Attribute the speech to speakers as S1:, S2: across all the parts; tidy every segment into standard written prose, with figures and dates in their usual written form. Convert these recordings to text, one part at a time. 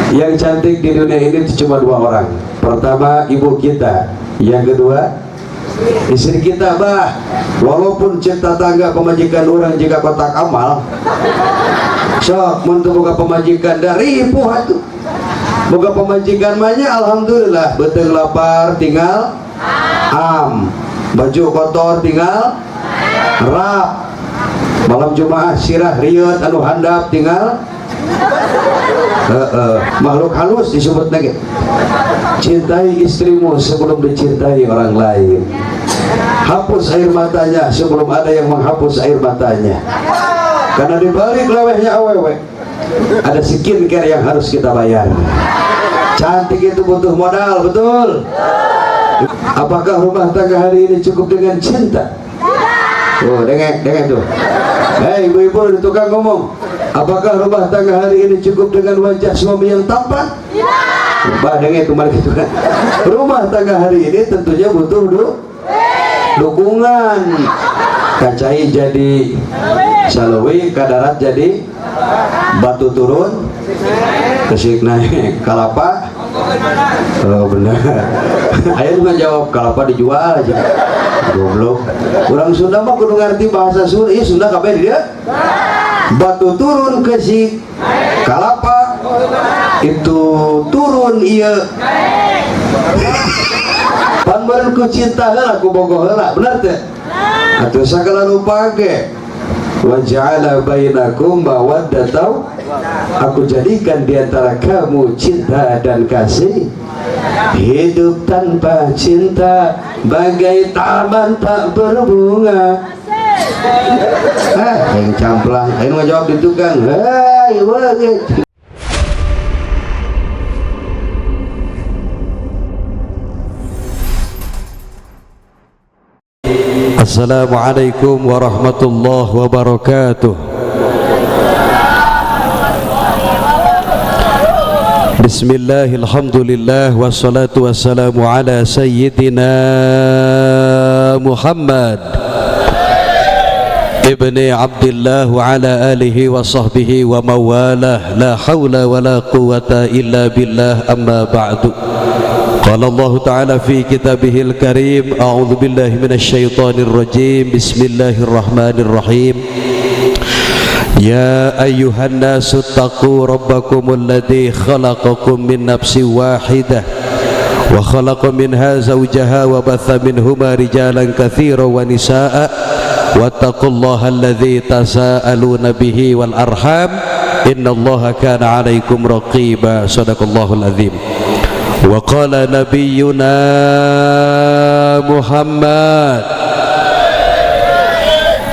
S1: Yang cantik di dunia ini cuma dua orang. Pertama ibu kita, yang kedua istri kita. Bah, walaupun cinta tangga pemajikan orang jika kotak amal, so untuk buka pemajikan dari ripuh itu buka pemajikan banyak, alhamdulillah. Betul lapar tinggal baju kotor tinggal rap, malam Jumat sirah riut anu handap tinggal makhluk halus disebut lagi. Cintai istrimu sebelum dicintai orang lain. Hapus air matanya sebelum ada yang menghapus air matanya. Karena di balik lewehnya awewe ada skincare yang harus kita bayar. Cantik itu butuh modal, betul? Apakah rumah tangga hari ini cukup dengan cinta? Oh, dengar tuh. Hei ibu-ibu di tukang ngomong, apakah rumah tangga hari ini cukup dengan wajah suami yang tampan? Bah, dengar itu mari gitu kan. Rumah tangga hari ini tentunya butuh dukungan. Kacai jadi salawi, kadarat jadi batu turun, kesik naik kalapa. Oh benar. Ayo juga jawab kalapa dijual aja. Goblok. Orang Sunda mah kudu ngerti bahasa Sunda. Iya Sunda kabeh dia. Batu turun kesik kalapa itu turun iya. Pan beureun ku cinta heula ku bogoh heula, bener teh? Atuh sakala rupa ge. Wa ja'ala bainakum mawaddatan, aku jadikan di antara kamu cinta dan kasih. Hidup tanpa cinta bagai taman tak berbunga. Yang camplang, ayo ngejawab di tukang. Hei, wage. Assalamualaikum warahmatullahi wabarakatuh. Bismillah, alhamdulillah, wassalatu wassalamu ala sayyidina Muhammad ibni Abdillah wa ala alihi wa sahbihi wa mawalah. La hawla wa la quwata illa billah, amma ba'du. Qala Allah Ta'ala fi kitabihil karim, a'udzu billahi minasy syaithanir rajim. Bismillahirrahmanirrahim. Ya ayyuhan nasu taqu rabbakumul ladzi khalaqakum min nafsin wahidah wa khalaqa minha zawjaha wa batha minhuma rijalan katsiran wa nisaa'a wattaqullaha alladzi tasaaluna bihi wal arham innallaha kana 'alaikum raqiba. Shadaqallahul azim. Wa qala nabiyyuna Muhammad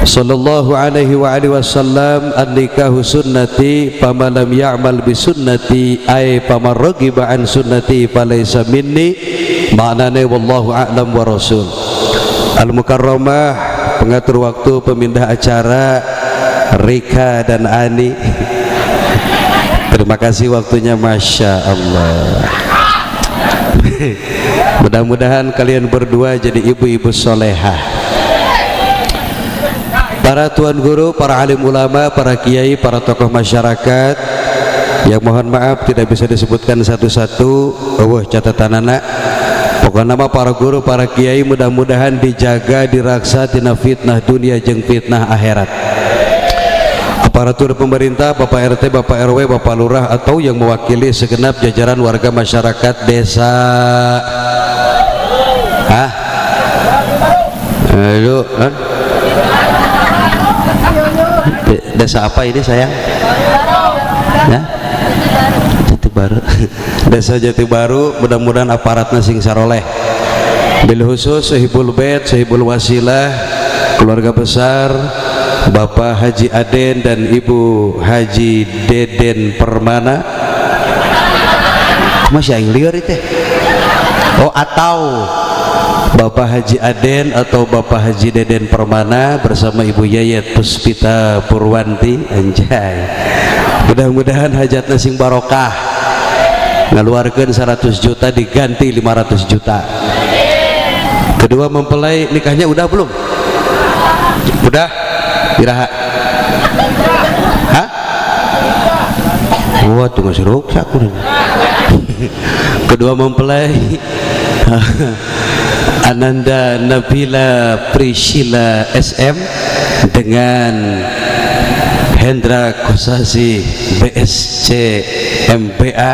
S1: sallallahu alaihi wa alihi wasallam, an-nikahu sunnati faman lam ya'mal bi sunnati ay faman raghiba an sunnati falaysa minni. Maknanya wallahu a'lam wa rasul. Al-Mukarramah, pengatur waktu, pemindah acara Rika dan Ani, terima kasih waktunya, masya Allah. Mudah-mudahan kalian berdua jadi ibu-ibu solehah. Para tuan guru, para alim ulama, para kiai, para tokoh masyarakat yang mohon maaf tidak bisa disebutkan satu-satu. Catatan anak. Pokoknya nama para guru, para kiai mudah-mudahan dijaga, diraksa tina fitnah dunia jeung fitnah akhirat. Aparatur pemerintah, Bapak RT, Bapak RW, Bapak Lurah atau yang mewakili segenap jajaran warga masyarakat desa. Ayo, desa apa ini sayang? Ya? Jati Baru. Desa Jati Baru, mudah-mudahan aparatnya sing saroleh. Bil khusus Sohibul Bait, Sohibul Wasilah, keluarga besar Bapak Haji Aden dan Ibu Haji Deden Permana. Masih yang liar itu? Oh, atau Bapak Haji Aden atau Bapak Haji Deden Permana bersama Ibu Yayat Puspita Purwanti. Anjay, mudah-mudahan hajatnya sing barokah, ngaluarkeun 100 juta diganti 500 juta. Kedua mempelai nikahnya udah belum? Udah? Biraha? Hah? Wah, tunggu seruk sakur.
S2: kedua mempelai Ananda Nabila Priscilla SM dengan Hendra Kosasi BSC MPA.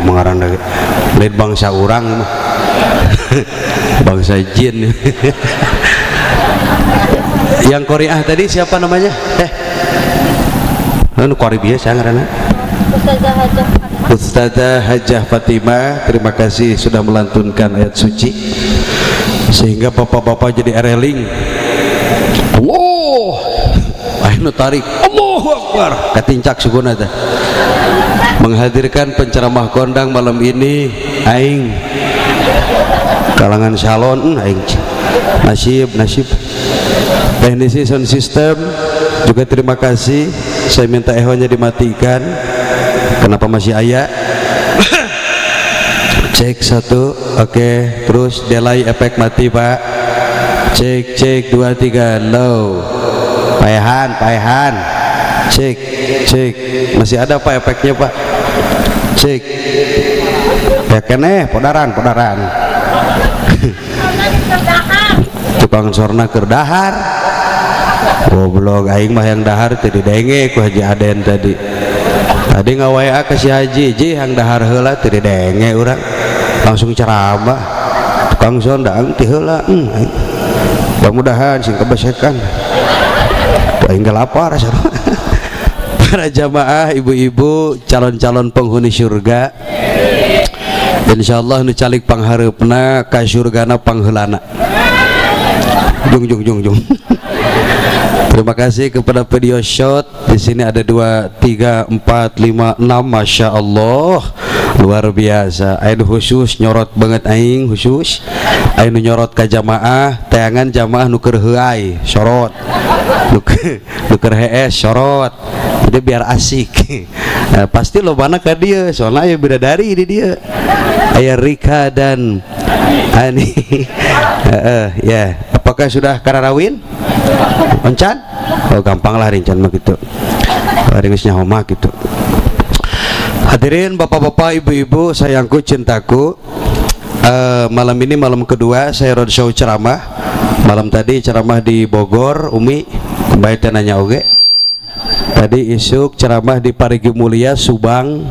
S2: Mengarang lagi lain bangsa orang bangsa jin. Yang Korea tadi siapa namanya? Korea biasa ngarana Ustazah Hajah Fatimah. Terima kasih sudah melantunkan ayat suci sehingga bapak-bapak jadi ereling. Allah ayo tarik Allahu Akbar katincak suguna teh menghadirkan penceramah kondang malam ini. Aing kalangan salon aing nasib teknisi sound system juga terima kasih. Saya minta ehonya dimatikan. Kenapa masih ayah? Cek 1 oke. Terus delay efek mati pak. Cek 2 3 low. Paehan cek masih ada pak efeknya pak. Cek ya keneh podaran tukang sorna kerdahar goblok. Aing mah yang dahar tadi denge ku Haji Aden tadi ngawaya ke si Haji yang dahar heula tadi denge urang langsung ceramah tukang sondang ti heula. Mudah-mudahan sing kebesekan aing lapar para jamaah ibu-ibu calon-calon penghuni surga insyaallah nu calik panghareupna ka surgana pangheulana. Jung. Terima kasih kepada video shot. Di sini ada 2, 3, 4, 5, 6. Masya Allah, luar biasa. Aing khusus nyorot banget aing khusus. Aing nyorot ke jamaah, tayangan jamaah nuker heuai sorot, nuker hees sorot. Jadi biar asik. Nah, pasti lo mana ke dia, soalnya aya bidadari di dia. Aya Rika dan Ani. Ya, apakah sudah kararawin? Oncan? Oh gampang lah rincan mah gitu. Ringisnya homa gitu. Hadirin bapak-bapak, ibu-ibu, sayangku, cintaku. Malam ini malam kedua saya roadshow ceramah. Malam tadi ceramah di Bogor, Umi. Kembali nanya oge. Tadi isuk ceramah di Parigi Mulia, Subang.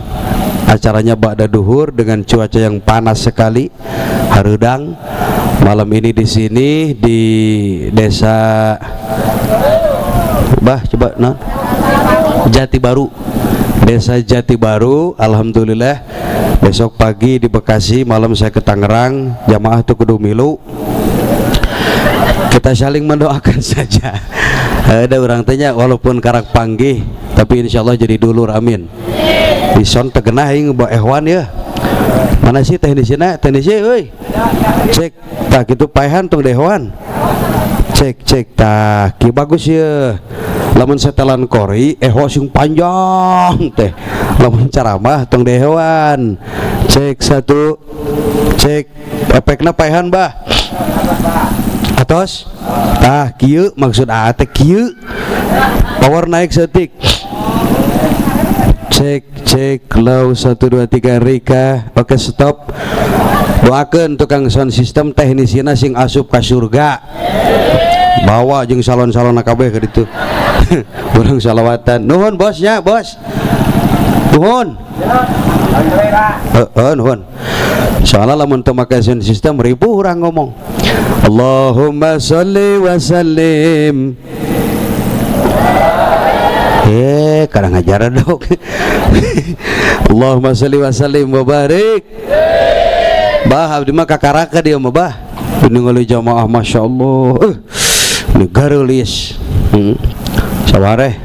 S2: Acaranya ba'da duhur dengan cuaca yang panas sekali, harudang. Malam ini di sini di desa Jati Baru, desa Jati Baru. Alhamdulillah besok pagi di Bekasi, malam saya ke Tangerang. Jamaah tuh kudu milu. Kita saling mendoakan saja. Ada orang tanya walaupun karak panggih tapi insyaallah jadi dulur, amin. Di son tegenah yang bawa ehwan ya. Mana sih teknisina? Teknisi euy. Cek tak gitu paehan tong dewan. Cek tak ki bagus ya. Lamun setelan kori ehwa sing panjang teh. Lamun ceramah tong dewan. Cek 1. Cek efekna paehan bah. Atos. Tah kieu maksud teh kieu. Power naik setik. Cek low 1 2 3 Rika. Oke stop. Doakeun tukang sound system teknisina sing asup ka surga. Bawa jeung salon-salon kabeh ka ditu. Urang salawatan. Nuhun bosnya, bos. Nuhun. Nuhun. Soalnya lamun teu make sound system ribu urang ngomong. Allahumma sholli wa sallim. Kadang ngajar dok. Allahumma sholli wa sallim wa barik. Bah abdi mah kakaraka dia mah bah. Ningali jamaah masya Allah. Negara lis. Sawareh.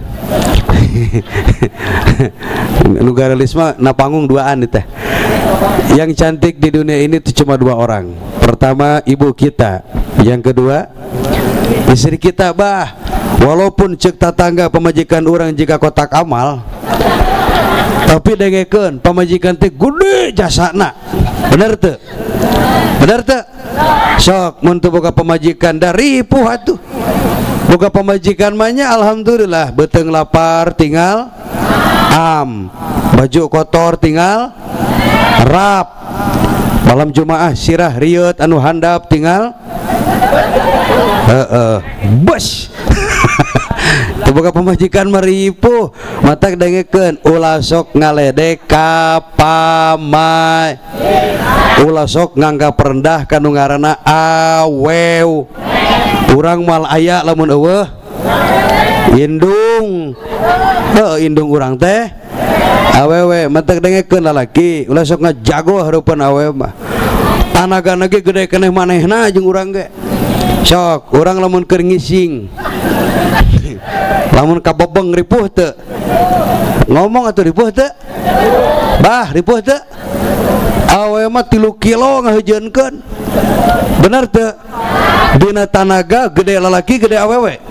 S2: Negara lis mah na panggung duaan teh. Yang cantik di dunia ini tuh cuma 2 orang. Pertama ibu kita, yang kedua istri kita bah. Walaupun cek tetangga pemajikan orang jika kotak amal, tapi dengekeun pamajikan teh gede jasana. Bener teu? Bener teu? Sok mun teu boga pamajikan dari ripuh atuh. Boga pamajikan mah nya alhamdulillah beuteung lapar tinggal baju kotor tinggal rap malam Jumaah sirah riut anu handap tinggal bos terbuka pemajikan meripu mata dengekeun ulah sok ngaledek ka pamai ulah sok nganggap rendah kanu ngaranna awew urang mal aya lamun eueuh indung indung urang teh awewe mata dengekeun lalaki ulah sok ngajago hareupeun awewe mah tanaga ge gede keneh manehna jeung urang ge sok urang lamun keur ngising lamun kabobeng ripuh teu ngomong atuh ripuh teu bah ripuh teu awewe mah 3 kilo ngaheujeunkeun bener teu dina tanaga gede lalaki gede awewe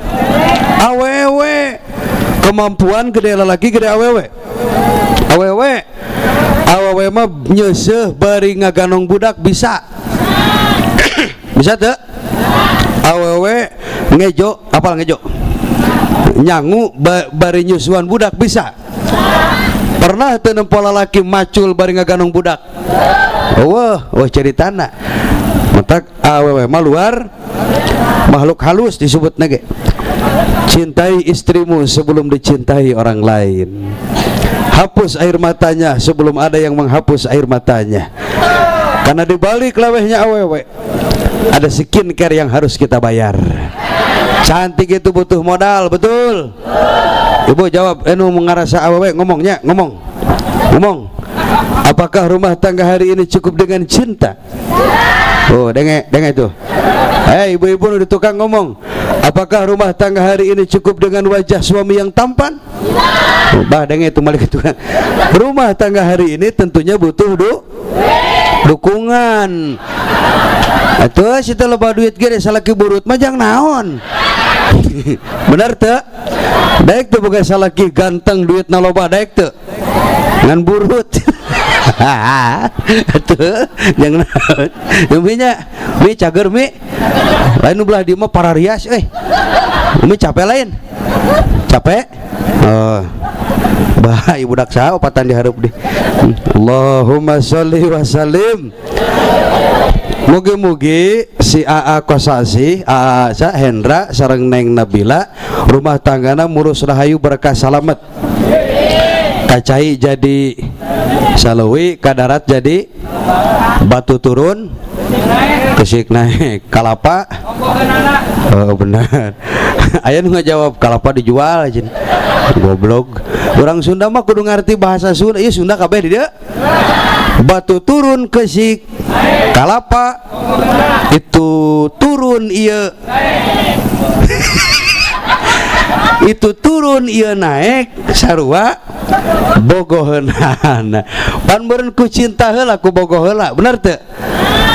S2: awewe kemampuan gede lalaki gede awewe awewe mah nyeuseuh bari ngaganong budak bisa bisa teu awewe ngejo apal ngejo nyangu bari nyusuan budak bisa pernah teu nempo lalaki macul bari ngaganong budak wah ceritana matak awewe mah luar makhluk halus disebut nage cintai istrimu sebelum dicintai orang lain hapus air matanya sebelum ada yang menghapus air matanya karena dibalik lawehnya awewe ada skincare yang harus kita bayar cantik itu butuh modal betul ibu jawab mengarasa awewe ngomong apakah rumah tangga hari ini cukup dengan cinta oh denge itu ibu-ibu udah tukang ngomong apakah rumah tangga hari ini cukup dengan wajah suami yang tampan bah denge itu malik itu rumah tangga hari ini tentunya butuh dukungan atuh sita loba duit ge salaki burut mah jang naon bener teu daek teu boga salaki ganteng duitna loba daek teu ngan burut atuh jang naon mi cager mi lain belah di mah para rias mi capek lain capek bahaya budak saha opatan dihareup deh Allahumma sholli wa sallim mugi-mugi si AA Kosasi AA Hendra sareng Neng Nabila rumah tanggana murus rahayu berkah salamet kacai jadi salawi kadarat jadi batu turun kesik naik kalapa benar aya nu ngajawab kalapa dijual aja goblok orang Sunda mah kudu ngarti bahasa Sunda ieu Sunda kabeh di dieu batu turun kesik kalapa itu turun ieu itu turun ieu naik sarua bogoheunana pan beureun ku cinta heula ku bogoh heula bener teu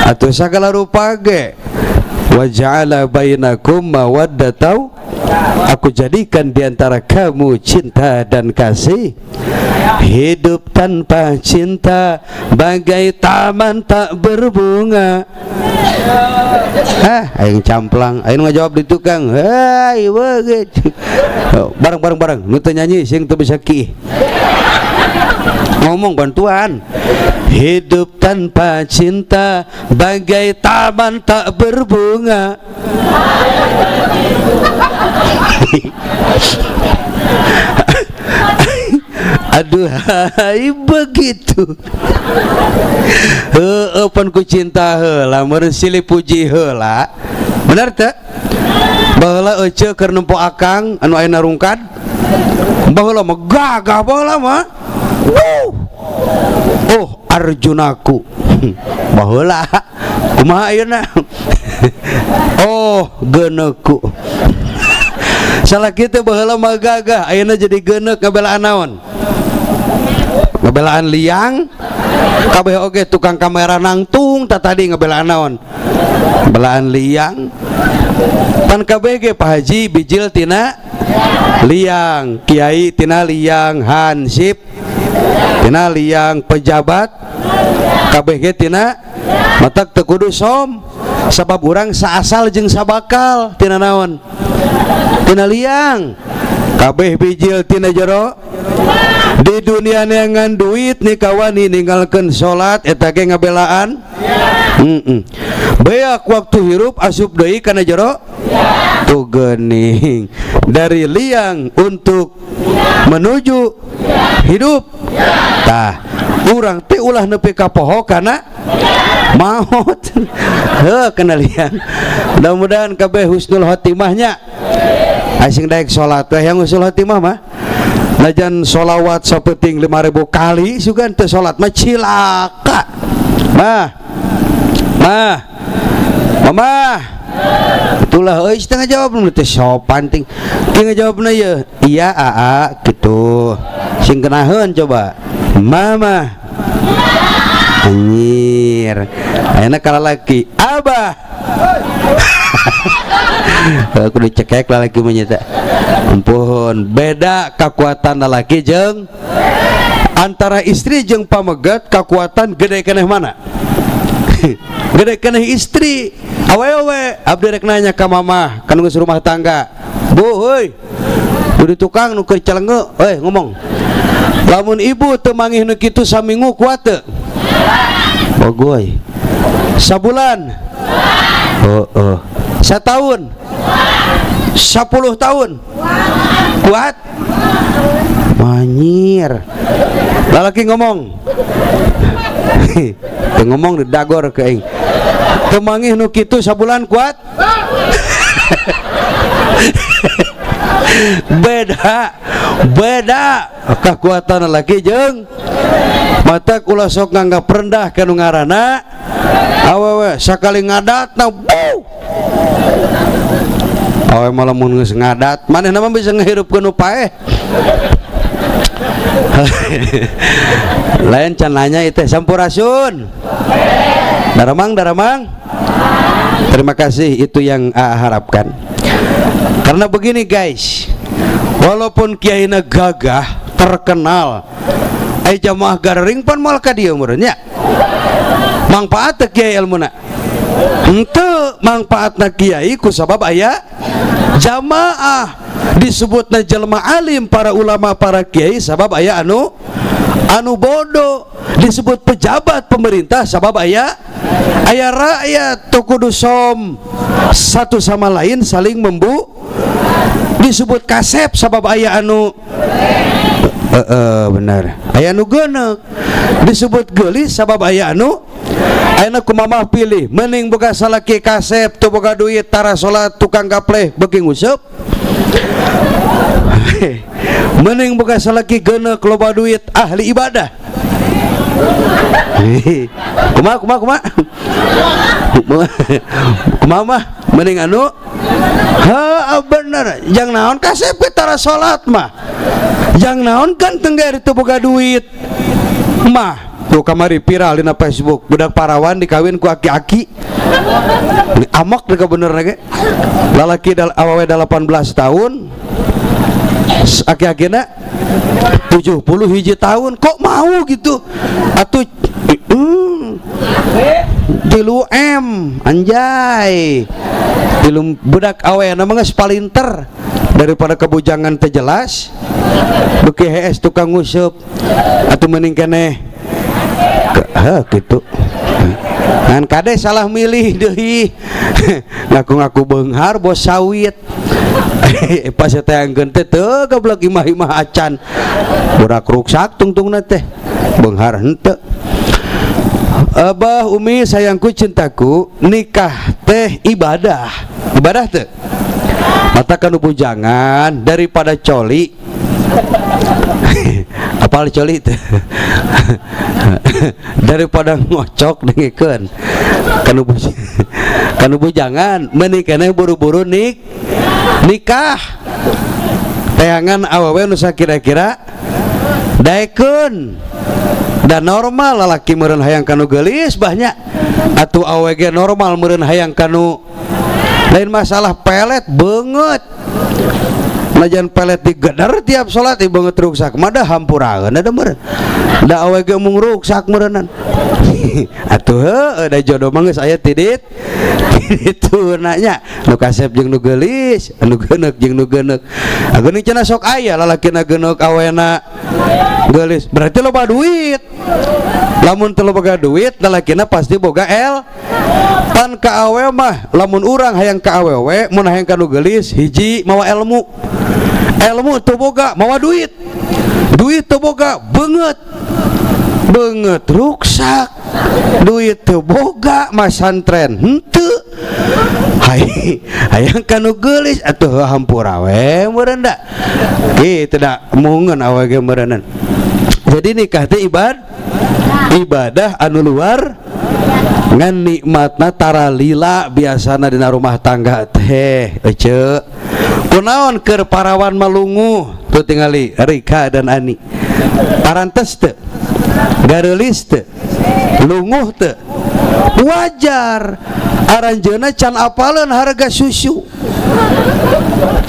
S2: atuh sagala rupa ge wa ja'ala bainakum mawaddatan aku jadikan diantara kamu cinta dan kasih hidup tanpa cinta bagai taman tak berbunga aing camplang aing ngajawab di tukang hai begitu bareng nu teu nyanyi sing teu bisa ki ngomong bantuan hidup tanpa cinta bagai taman tak berbunga aduh hai begitu pan ku cinta heula meureun silih puji heula bener teu baheula ece keur nempo akang anu aya narungkad baheula mah gagah baheula mah oh Arjunaku baheula kumaha ayeuna oh geuneukku salah kita baheula mah gagah ayeuna jadi geuneuk ngabelaan naon ngabelaan liang kabeh oge tukang kamera nangtung tadi ngabelaan naon belaan liang pan kabeh ge Pak Haji bijil tina liang kiai tina liang hansip tina liang pejabat kabeh ge tina matak teu kudu som sabab urang saasal jeung sabakal tina naon tina liang kabeh bijil tina jero di dunia neangan duit nih kawani ninggalkeun salat eta ge ngabelaan beak waktu hirup asup deui kana jero tuh geuning dari liang untuk menuju hidup tah urang teh ulah nepi ka poho kana maut heuh kana liang. Mudah-mudahan kabeh husnul khotimahnya asing daek salat teh yang husnul khotimah mah najan sholawat sapeting 5.000 kali sugan teu salat mah cilaka. Mama itulah euy setengah jawab nu teh sopan ting ngajawabna ye iya aa gitu sing kenaheun coba mama anjir ayeuna ka lalaki abah aku dicekek lalaki menyata ampun beda kekuatan lalaki jeung antara istri jeung pamegat kekuatan gede keneh mana gede keneh istri awewe abdi rek nanya ka mama kan geus rumah tangga bu heuy kudu tukang nu keur calenge ngomong lamun ibu teu mangih nu kitu saminggu kuat teu bogoy sabulan satahun 10 tahun kuat manyir lalaki ngomong ngomong di dagor ke aing temangih nu kitu sabulan kuat beda kekuatan laki jeung mata ulah sok nganggap rendah kanu ngaranna awewe sakali ngadatna awewe malah mun geus ngadat manehna mah bisa ngahirupkeun nu paeh lain can nanya itu sampurasun daramang terima kasih itu yang harapkan karena begini guys walaupun kiaina gagah terkenal jamaah garing pan moal ka dieu meureunnya manfaat kiai ilmuna henteu manfaatna kiai ku sabab aya jamaah disebutna jelema alim para ulama para kiai sabab aya anu bodoh disebut pejabat pemerintah sabab aya rakyat kudu som satu sama lain saling disebut kasep sabab aya anu benar aya anu geuneuk disebut geulis sabab aya anu ayeuna kumaha pilih mending boga salaki kasep teu boga duit tara salat tukang gapleh beuki nguseup mending boga salaki geuneuk loba duit ahli ibadah kumaha mah mending anu bener jang naon kasep ke tara salat mah jang naon kan tengger itu boga duit mah tuh kamari viral dina Facebook budak parawan dikawin ku aki-aki amok deka bener lagi lalaki awewe 18 tahun aki-akina 71 tahun kok mau gitu atuh tilu M anjay tilu budak awewe namanya spalinter daripada kebujangan terjelas beuki HS tukang nguseup atuh mending keneh gitu ngan kade salah milih deui ngaku-ngaku beunghar bos sawit pas teh angkeun teh teu goblok imah-imah acan budak ruksak tungtungna teh beunghar henteu. Abah Umi sayangku cintaku nikah teh ibadah teh mata kanu bujangan daripada coli apal coli teh daripada ngocok dengikeun kanu bujangan mending keneh buru-buru nikah teangan awewe nu sakira-kira daekeun dan normal lalaki meureun hayang kanu geulis banyak atuh awewe ge normal meureun hayang kanu lain masalah pelet beungeut lajan pelet digedar tiap salat ieu banget ruksak mah da hampuraeun da meureun da awe ge mung ruksak meureunan atuh heuh da jodoh mah geus aya tidit tunanya nu kasep jeung nu geulis nu geuneuk jeung nu geuneuk geuning cenah sok aya lalakina geuneuk awena geulis berarti loba duit lamun teu boga duit lalakina pasti boga pan ka awewe mah lamun urang hayang ka awewe mun hayang ka nu geulis hiji mawa ilmu teu boga mawa duit teu boga beungeut ruksak duit teu boga mah santren henteu hayang ka nu geulis atuh hampura we meureun da kitu da mungeun awewe ge meureunan. Jadi nikah teh ibadah anu luar ngan nikmatna tara lila biasana dina rumah tangga teh ece kunaon keur parawan malungu tuh tingali Rika dan Ani parantes teu gareulis teu lunguh teu wajar aranjeuna can apaleun harga susu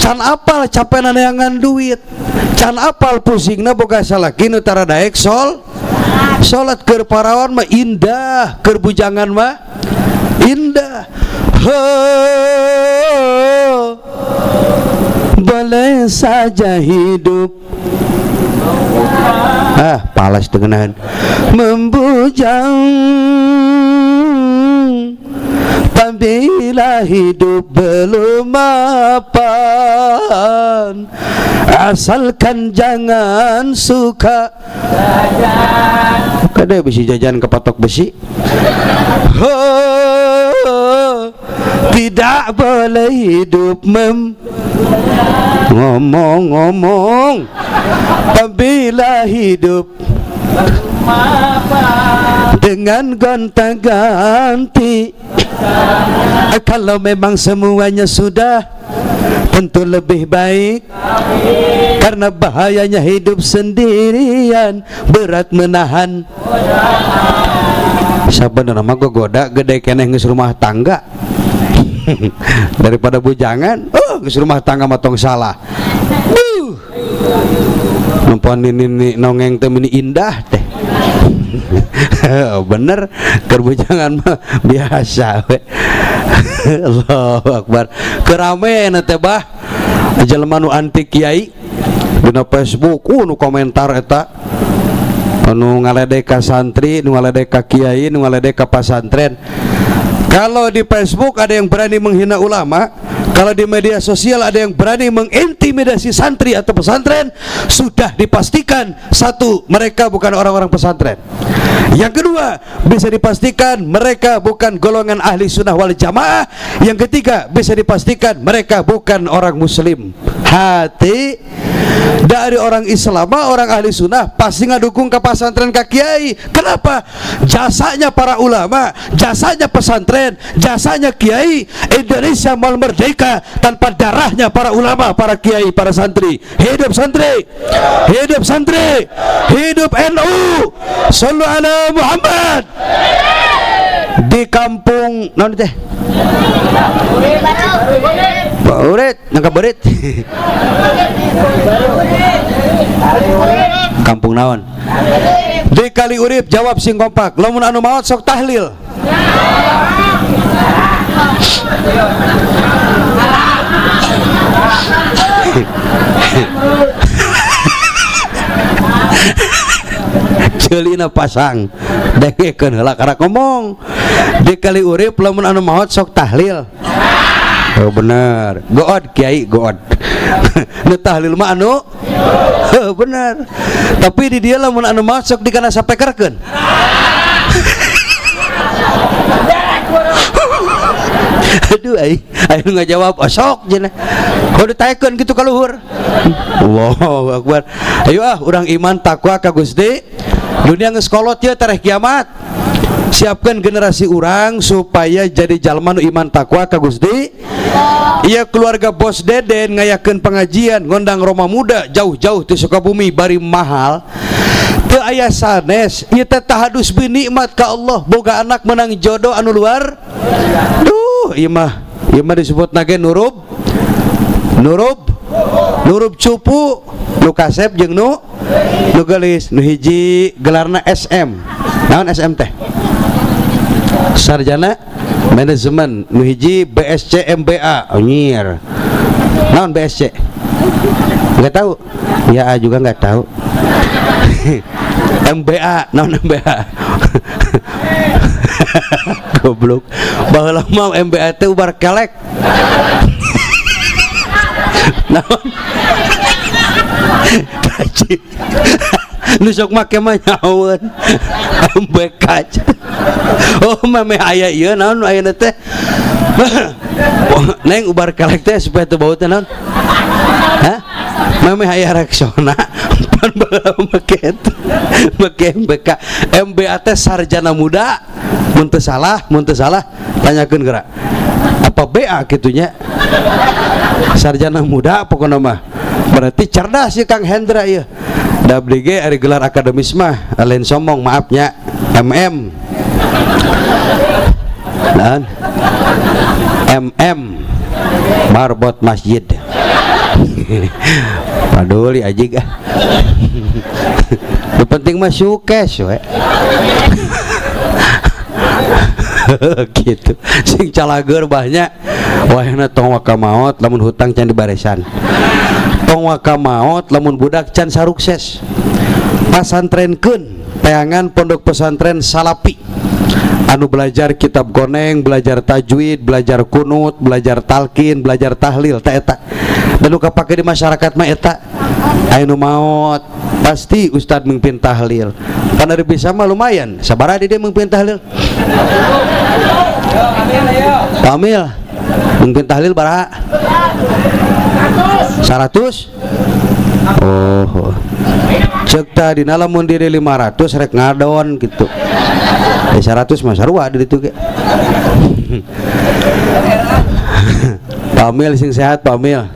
S2: can apal capena neangan duit can apal pusingna boga salaki nu tara daek salat keur parawan mah indah keur bujangan mah indah boleh saja hidup palas dengenan membujang apabila hidup belum mapan asalkan jangan suka kada besi jajan kepatok besi tidak boleh hidup ngomong apabila hidup dengan gonta-ganti. Kalau memang semuanya sudah tentu lebih baik karena bahayanya hidup sendirian berat menahan. Sabenerna mah goda gede keneh geus rumah tangga daripada bujangan. Geus rumah tangga mah tong salah. Numpon ini nongeng teh mini indah teh. Bener kerbujangan mah biasa we. Allahu Akbar. Kerame na teh bah jelema nu anti kiai dina Facebook nu komentar eta anu ngaledek ka santri, nu ngaledek ka kiai, nu ngaledek ka pasantren. Kalau di Facebook ada yang berani menghina ulama, kalau di media sosial ada yang berani mengintimidasi santri atau pesantren, sudah dipastikan satu, mereka bukan orang-orang pesantren. Yang kedua, bisa dipastikan mereka bukan golongan ahli sunnah wal jamaah. Yang ketiga, bisa dipastikan mereka bukan orang muslim. Hati dari orang Islam, orang ahli sunnah pasti ngadukung ke pesantren ke kiai. Kenapa? Jasanya para ulama, jasanya pesantren, jasanya kiai. Indonesia mau merdeka tanpa darahnya para ulama, para kiai, para santri. Hidup santri, hidup santri, hidup NU. Sallu ala Muhammad. Di kampung naon teh? Bauret, nangka beureut. Kampung naon? Di Kali Urip jawab sing kompak. Lamun anu maot sok tahlil. Ceulina pasang dengekeun heula karek ngomong. Di Kali Urip lamun anu maot sok tahlil. Oh bener, good kiai good. Nu tahlil mah anu bener. Tapi di dia lamun anu maot sok dikana sapekerkeun. Aduh ai ngajawab sok cenah. Kau ditaekeun kitu ka luhur. Allahu Akbar. Ayo urang iman takwa ka Gusti. Dunia geus kolot ye tareh kiamat. Siapkan generasi urang supaya jadi jalma nu iman takwa ka Gusti. Iya keluarga Bos Deden ngayakeun pengajian ngondang Roma Muda jauh-jauh ti Sukabumi bari mahal. Teu aya sanes ieu teh tahadus bi nikmat ka Allah boga anak menang jodoh anu luar. Duh ieu mah disebutna ge nurub Nurup cupu nu kasep jeung nu gelis. Nu hiji gelarna SM. Naon SM teh? Sarjana manajemen. Nu hiji BSC MBA. Anjir. Naon BSC? Enggak tahu. Ya juga enggak tahu. MBA, naon MBA? Goblok. Baheula mah MBA teh ubar kelek. Naon? Kaji. Nu sok make mah nyaeun. MBK. Oh, mah aya ieu naon ayeuna teh? Neng ubar kelek teh supaya teu bau teh naon? Hah? Mame aya reksona pan baheula make MBK. MBA teh sarjana muda. Mun teu salah tanyakeun geura. Apa BA kitunya? Sarjana muda pokona mah. Berarti cerdas ya Kang Hendra ieu. Da abdi ge ari gelar akademis mah lain sombong maafnya MM. Dan MM marbot masjid. Paduli ajig ah. Yang penting mah sukses we. Gitu. Sing calageur banyak. Wahna tong waka maot lamun hutang can dibaresan. Tong waka maot lamun budak can sarukses. Pasantrenkeun teangan pondok pesantren Salapi. Anu belajar kitab goneng, belajar tajwid, belajar kunut, belajar talqin, belajar tahlil teh eta. Dan nu kapake di masyarakat mah eta. Aya nu maot, pasti ustad mimpin tahlil. Kan ari bisa mah lumayan. Sabaraha di dia mimpin tahlil? Kamil. Mimpin tahlil baraha? 100? Oh. Ceuk tah dina lamun diri 500 rek ngadon gitu. 100 mah sarua di ditu ge. Pamil sing sehat pamil.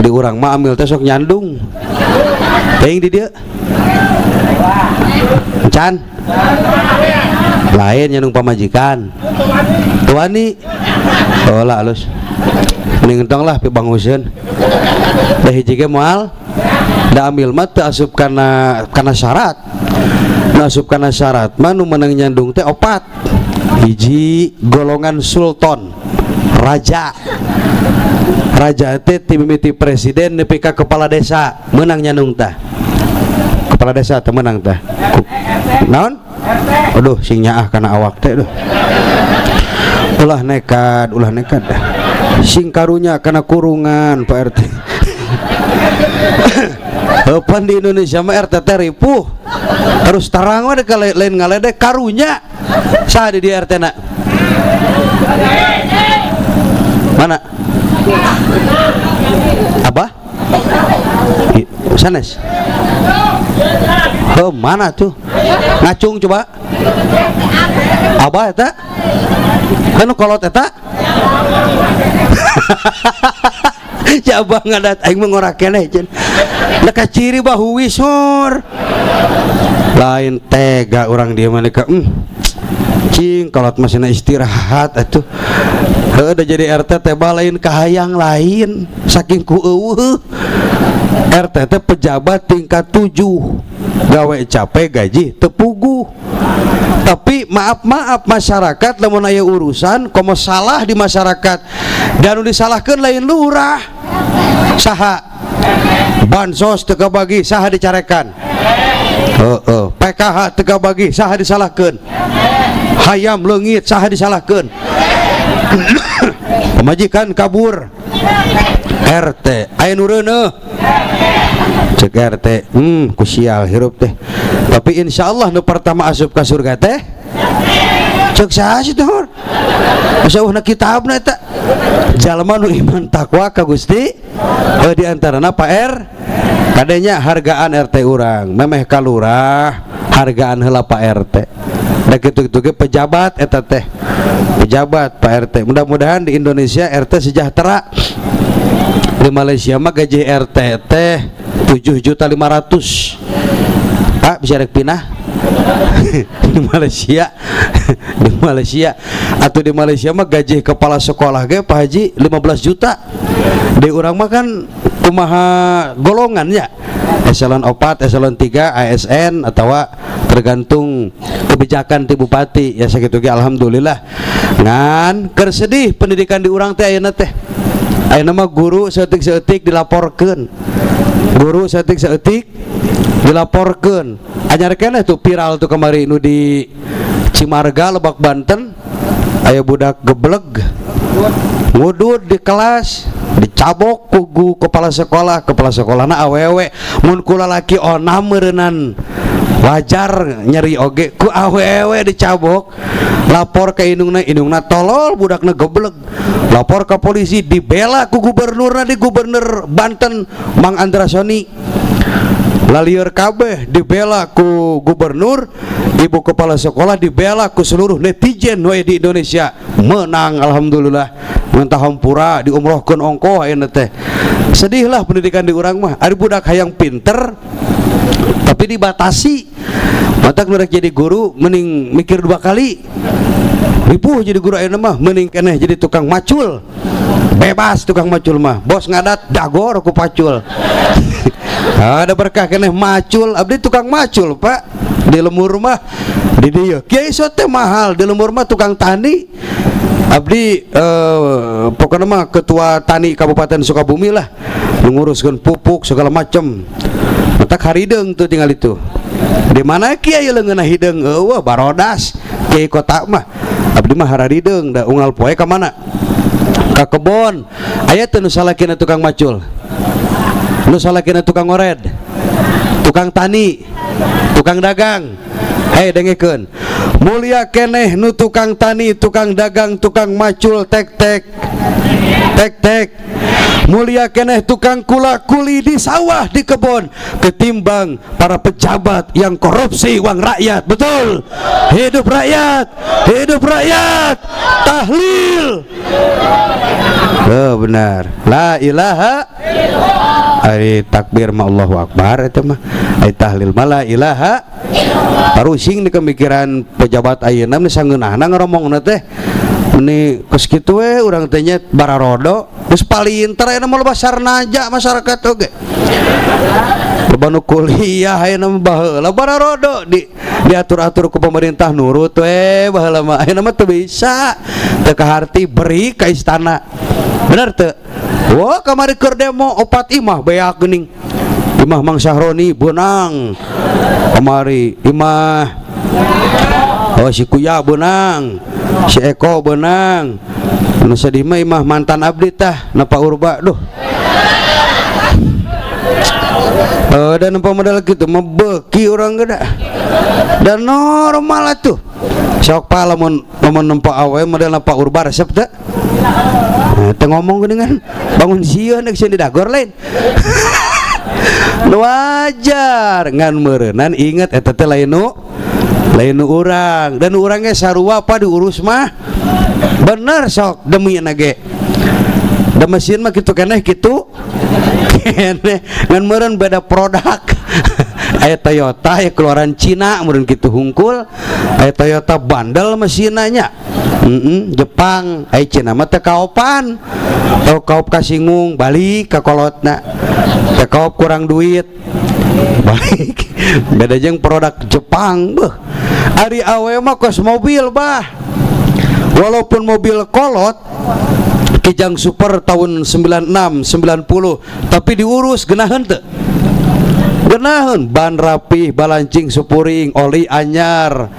S2: Di urang mah amil teh sok nyandung. Teuing di dieu. Can. Lain nyandung pamajikan. Tuani. Oh lah alus. Mending entong lah pi banguseun. Da hiji ge moal. Da amil mah teu asup kana syarat. Nu asup kana syarat mah nu meunang nyandung teh 4. Hiji golongan sultan, raja. Raja teh ti mimiti presiden nepi ka kepala desa meunang nyandung tah. Kepala desa teh meunang tah. Naon? Aduh sing nyaah kana awak teh duh. Ulah nekat dah. Sing karunya kana kurungan Pak RT. Pan di Indonesia mah RT teh ripuh. Terus tarang mah lain ngaledek karunya. Saha di RT na? Mana? Apa? Sanes. Oh, mana tuh? Ngacung coba. Abah eta? Kan kolot eta? Coba ngadat aing mengorak keneh cenah. Leka ciri bahu wisur. Lain tega orang dia malika. Cing kolot masih istirahat atuh. Heuh da jadi RT teh lain kahayang lain saking ku eueuh. RT teh pejabat tingkat 7. Gawe capek gaji teu puguh. Tapi maaf masyarakat lamun aya urusan komo salah di masyarakat dan disalahkeun lain lurah. Saha bansos teu kabagi saha dicarekan. PKH teu kabagi saha disalahkeun. Hayam leungit saha disalahkeun. Pemajikan kabur. RT aya nu reuneuh. Cek RT ku sial hirup teh. Tapi insyaallah nu pertama asup ka surga teh cek saha sih teh usahna kitabna eta jalma nu iman takwa ka Gusti di antarana Pak R kadenya hargaan RT urang memeh ka lurah hargaan heula Pak RT da kitu-kitu ge pejabat eta teh pejabat Pak RT mudah-mudahan di Indonesia RT sejahtera. Di Malaysia mah gaji RT teh 7.500.000. Pak bisa rek pinah di Malaysia atau di Malaysia mah gaji kepala sekolah ge Pak Haji 15 juta. Di urang mah kan kumaha golongannya, eselon 4, eselon 3, ASN atau tergantung kebijakan ti bupati ya sakitu ge. Alhamdulillah ngan keur sedih pendidikan di urang teh ayeuna teh. Ayeuna mah guru saeutik-saeutik dilaporkeun, guru saeutik-saeutik dilaporkeun. Anyar keneh tuh viral tuh kemari nu di Cimarga Lebak Banten, aya budak gebleg ngudud di kelas dicabok ku kepala sekolahna awewe. Mun ku lalaki onam meureunnan wajar nyeri oge, ku awewe dicabok. Lapor ke indungna tolol budakna gebleg, lapor ke polisi, dibela ku gubernurna di Gubernur Banten Mang Andra Soni. Lalieur kabeh dibela ku gubernur, ibu kepala sekolah dibela ku seluruh netizen we di Indonesia. Menang alhamdulillah. Mentah hampura diumrohkeun ongkoh ayeuna teh. Sedihlah pendidikan di urang mah. Ari budak hayang pinter tapi dibatasi. Matak nurak jadi guru mending mikir 2 kali. Ripuh jadi guru ayeuna mah mending keneh jadi tukang macul. Bebas tukang macul mah. Bos ngadat dagor ku pacul. Ada berkah keneh macul, abdi tukang macul Pak. Di lemur mah di dieu kiai sote mahal, di lemur mah tukang tani. Abdi pokoknya mah ketua tani Kabupaten Sukabumi lah, menguruskan pupuk segala macam. Matak harideung tuh tinggal itu. Di mana kiai leungeunna hideung eueuh barodas kiai kota mah. Abdi mah harideung da unggal poe ka mana? Ka kebon. Aya teu nu salakina tukang macul. Nu salakina tukang ngored, tukang tani, tukang dagang. Hei dengekeun, mulia keneh nu tukang tani, tukang dagang, tukang macul, tek-tek, tek-tek. Mulia keneh tukang kula-kuli di sawah, di kebun, ketimbang para pejabat yang korupsi uang rakyat. Betul? Hidup rakyat, hidup rakyat. Tahlil. Oh benar. La ilaha ari takbir ma Allahu Akbar eta mah. Ari tahlil ma la ilaha. Parusing di pemikiran pejabat ayeuna mah sangeunahna ngomongna teh. Meni geus kitu we urang teh nya bararodo, geus palinter ayeuna mah loba sarnaja masyarakat oge. Loba nu kuliah ayeuna mah baheula bararodo diatur-atur ku pemerintah nurut we baheula mah ayeuna mah teu bisa. Teu kaharti beri ka istana. Bener teu? Wah kamari keur demo opat imah beak geuning. Imah Mang Syahroni beunang. Kamari imah si Kuya beunang, si Eko beunang. Nu sedih mah imah mantan abdi tah na Pak Urba. Duh. Dan apa modal gitu mah beuki urang geda. Dan normal atuh. Sok pa lamun nempo awe modelna Pak Urba resep teh. Teu ngomong geuningan bangun sieun geus di dagor lain. Wajar ngan meureunnan inget eta teh lain nu urang, dan urangnya sarua apa diurus mah bener sok demi nage. Da mesin mah kitu keneh kitu keneh ngan meureun beda produk. Aya Toyota aya keluaran Cina meureun kitu hungkul, aya Toyota bandel mesinna nya. Jepang aya Cina mah teu kaopan. Tau kaop kasingung balik ka kolotna. Teu kaop kurang duit balik. Beda jeung produk Jepang beuh. Ari awe mah kos mobil bah. Walaupun mobil kolot Kijang Super tahun 96 90 tapi diurus geunaheun teu? Geunaheun, ban rapih, balancing supuring, oli anyar.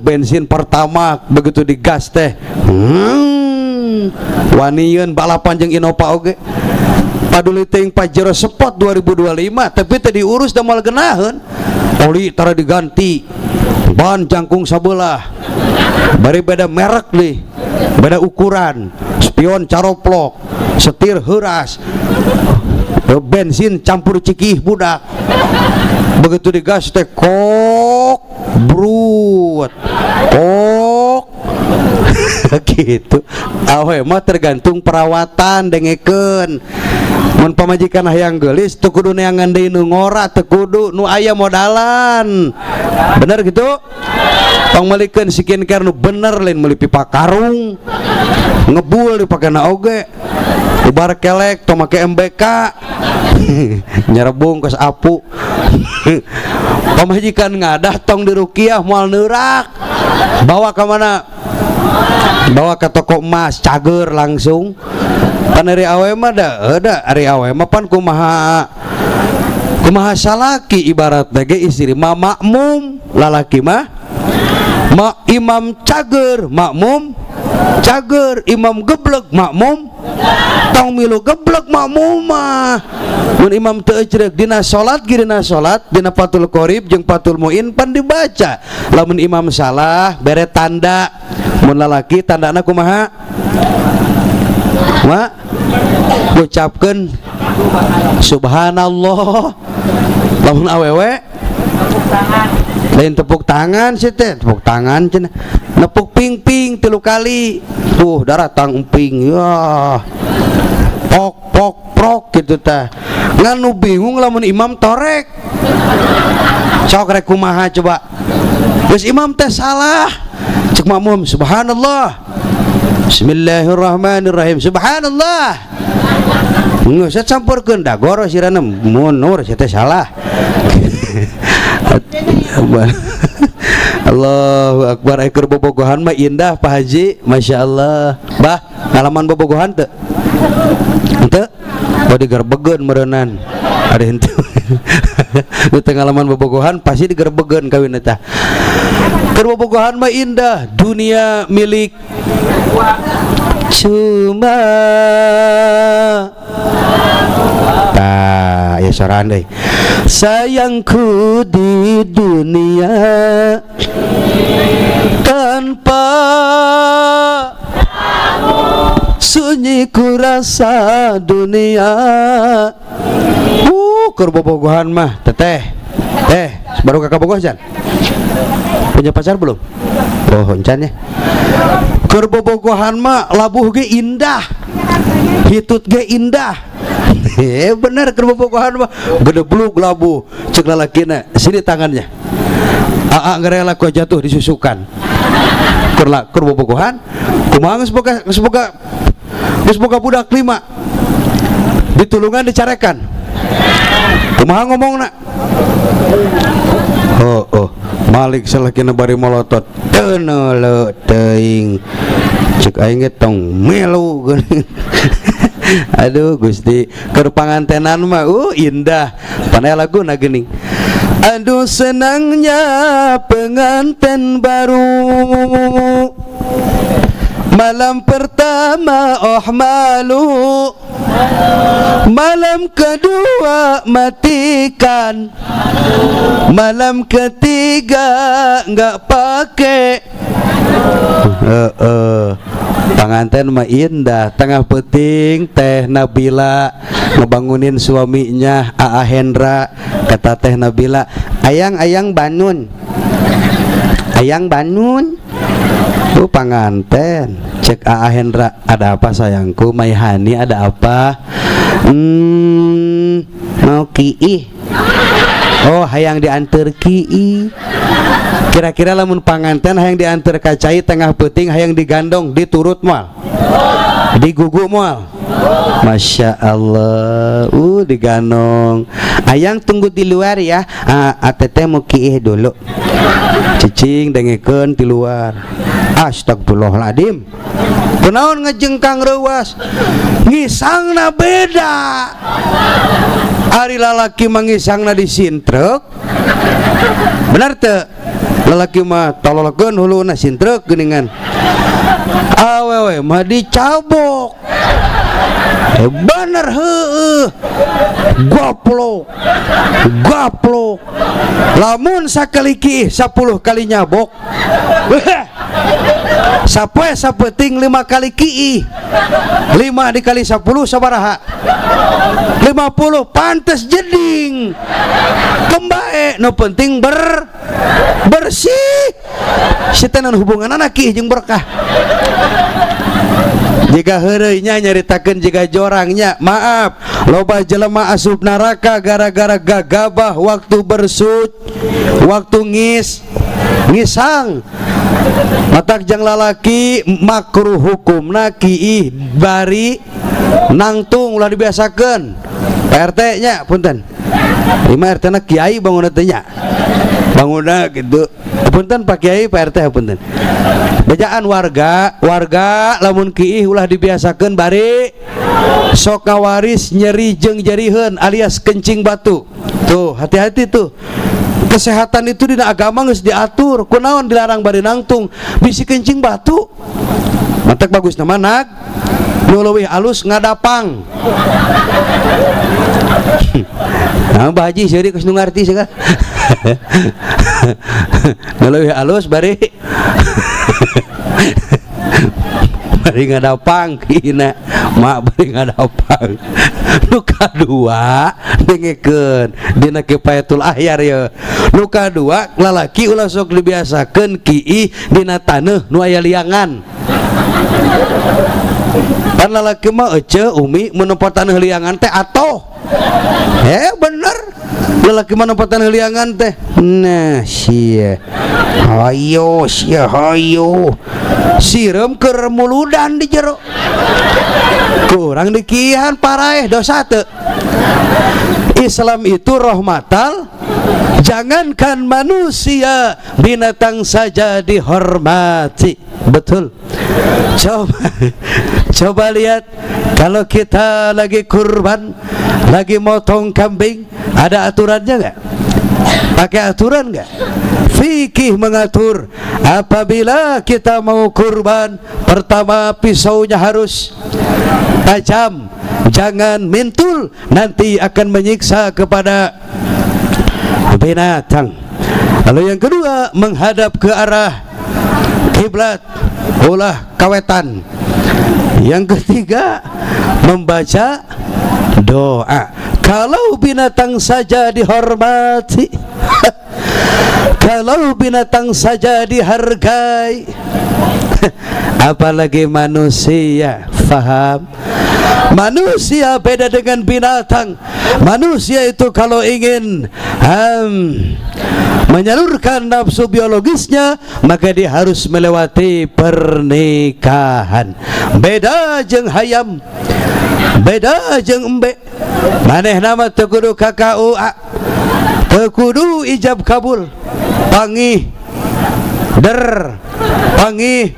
S2: Bensin pertama begitu digas teh. Wanieun balapan jeung Innova oge. Paduli teuing Pajero Sport 2025 tapi teu diurus da moal geunaheun. Oli tara diganti. Ban jangkung sabelah. Bari beda merek nih. Beda ukuran. Spion caroplok, setir heuras. Bensin campur cikih budak. Begitu digas teh kok bruut. Kok gitu. Awe mah tergantung perawatan dengekeun. Mun pamajikan hayang geulis teu kudu neangan deui nu ngora, teu kudu nu aya modalan. Bener gitu? Pangmalikeun skincare nu bener lain meuli pipa karung. Ngebul dipakena oge. ubar kelek tong make MBK nyerebung kes apu pamajikan ngadah tong di rukiah moal neurak bawa ke mana, bawa ke toko emas cager langsung pan ari awe mah da ari awe mah pan kumaha salaki ibarat ge istri mah makmum lalaki mah imam cager makmum cager, imam geblek makmum tong milu geblek makmum mah mun imam teu ecrek dina salat dina patul qorib jeung patul muin pan dibaca lamun imam salah bere tanda mun lalaki tandana kumaha ma ucapkeun subhanallah lamun awewe lain tepuk tangan sih teh tepuk tangan cenah nepuk ping-ping 3 kali tuh darah tang emping ya pok gitu teh nganu bingung lamun imam torek sok rek kumaha coba geus imam teh salah cek makmum subhanallah bismillahirrahmanirrahim subhanallah geus campurkeun dagoro sirana munur sia teh salah Allahu Akbar. Ekor bobogohan mah indah Pak Haji, Masya Allah. Bah, ngalaman bobogohan teu? Henteu? Oh digerbegen meureunan. Ada henteu. Nu teu ngalaman bobogohan pasti digerbegen kawin eta. Keur bobogohan mah indah, dunia milik cuma tah ya soran deui. Sayangku di dunia tanpa sunyi ku rasa dunia. Keur bobogohan mah teteh baru kakak bogoh Jan punya pacar belum? Oh encan ya. Keur bobogohan mah labuh ge indah hitut ge indah. Bener keur bobogohan mah gedebluk labuh ceuk lalakina sini tangannya aa ngarela ku jatuh disusukan keur bobogohan kumaha geus boga budak 5 ditulungan dicarekan kumaha ngomongna oh malik salakina bari molotot teu neuleuh teuing ceuk aing ge tong melu geuning. Aduh Gusti keur pangantenan mah indah panai laguna geuning. Aduh senangnya pengantin baru malam pertama malu malam kedua matikan malam ketiga enggak pakai panganten mah indah tengah peting teh Nabila ngebangunin suaminya Aa Hendra kata teh Nabila ayang bangun panganten cek Aa Hendra ada apa sayangku Maihani ada apa mau kiih oh hayang diantar kiih kira-kira lamun panganten hayang diantar kacai tengah peting hayang digandong diturut moal digugu moal Masya Allah digandong ayang tunggu di luar ya atete mau kiih dulu cicing dengekeun di luar. Astagfirullahaladzim kunaon ngejengkang reuwas ngisangna beda ari lalaki mangisangna disintrek bener teu lalaki mah tololkeun huluna sintrek geuningan awewe mah dicabok bener heueuh goblok lamun sakali kiih 10 kali nyabok sapoe sapeting 5 kali kiih 5 dikali 10 sabaraha 50 pantes jeding kembae nu penting bersih sitenan hubungan anak kiih jeung berkah jika heureunya nyaritakeun jika jorangnya maaf loba jelema asup neraka gara-gara gagabah waktu bersut waktu ngisang matak jang lalaki makruh hukumna kiih bari nangtung ulah dibiasakeun PRT nya punten 5 RT na kiai bangunna teh nya bangunna gitu punten Pak Kiai Pak RT punten bejaan warga lamun kiih ulah dibiasakeun bari sok ngawaris nyeri jeung jariheun alias kencing batu tuh hati-hati tuh kesehatan itu dina agama geus diatur kunaon dilarang bari nangtung bisi kencing batu matak bagus na manag nu leuwih alus ngadapang nah Mbah Haji seuri geus nu ngarti segala nu leuwih alus bari bari ngadapang kina mak bari ngadapang nu kadua dengekeun dina kifayatul ahyar ya nu kadua lalaki ulah sok dibiasakeun kiih dina taneuh nu aya liangan kan lalaki mah ece umi menempat taneuh liangan teh atoh bener lalaki mah nempat taneuh liangan teh nah sia hayo sireum keur muludan di jero kurang dikihan paraeh dosa teu Islam itu rahmatal jangankan manusia binatang saja dihormati betul coba lihat kalau kita lagi kurban lagi motong kambing ada aturannya nggak pakai aturan nggak fikih mengatur apabila kita mau kurban pertama pisaunya harus tajam jangan mintul nanti akan menyiksa kepada binatang lalu yang kedua menghadap ke arah kiblat ulah kawetan yang ketiga membaca doa kalau binatang saja dihormati kalau binatang saja dihargai apalagi manusia faham manusia beda dengan binatang manusia itu kalau ingin menyalurkan nafsu biologisnya maka dia harus melewati pernikahan beda jeung hayam beda jeung embe maneh nama teu kudu KKUA teu kudu ijab kabul pangih pangih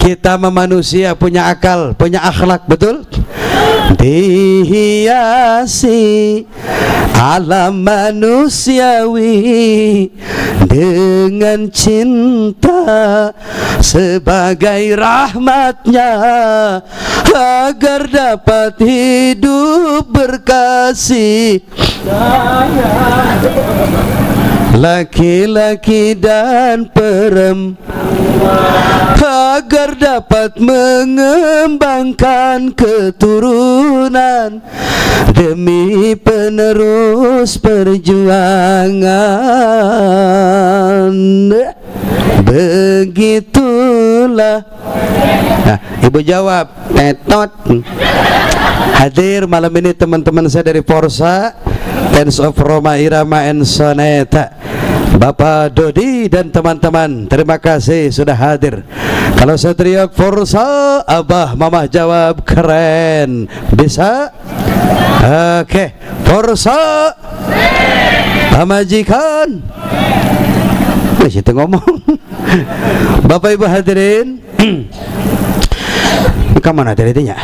S2: kita manusia punya akal punya akhlak betul dihiasi alam manusiawi dengan cinta sebagai rahmatnya agar dapat hidup berkasih laki-laki dan perempuan agar dapat mengembangkan keturunan demi penerus perjuangan begitulah. Nah, ibu jawab tetot. Hadir malam ini teman-teman saya dari Forsa Dance of Roma Irama and Soneta, Bapak Dodi dan teman-teman, terima kasih sudah hadir. Kalau saya teriak Forsa, Abah Mamah jawab keren. Bisa? Oke, Forsa pamajikan. Situ ngomong. Bapak Ibu hadirin, kemana ceritanya?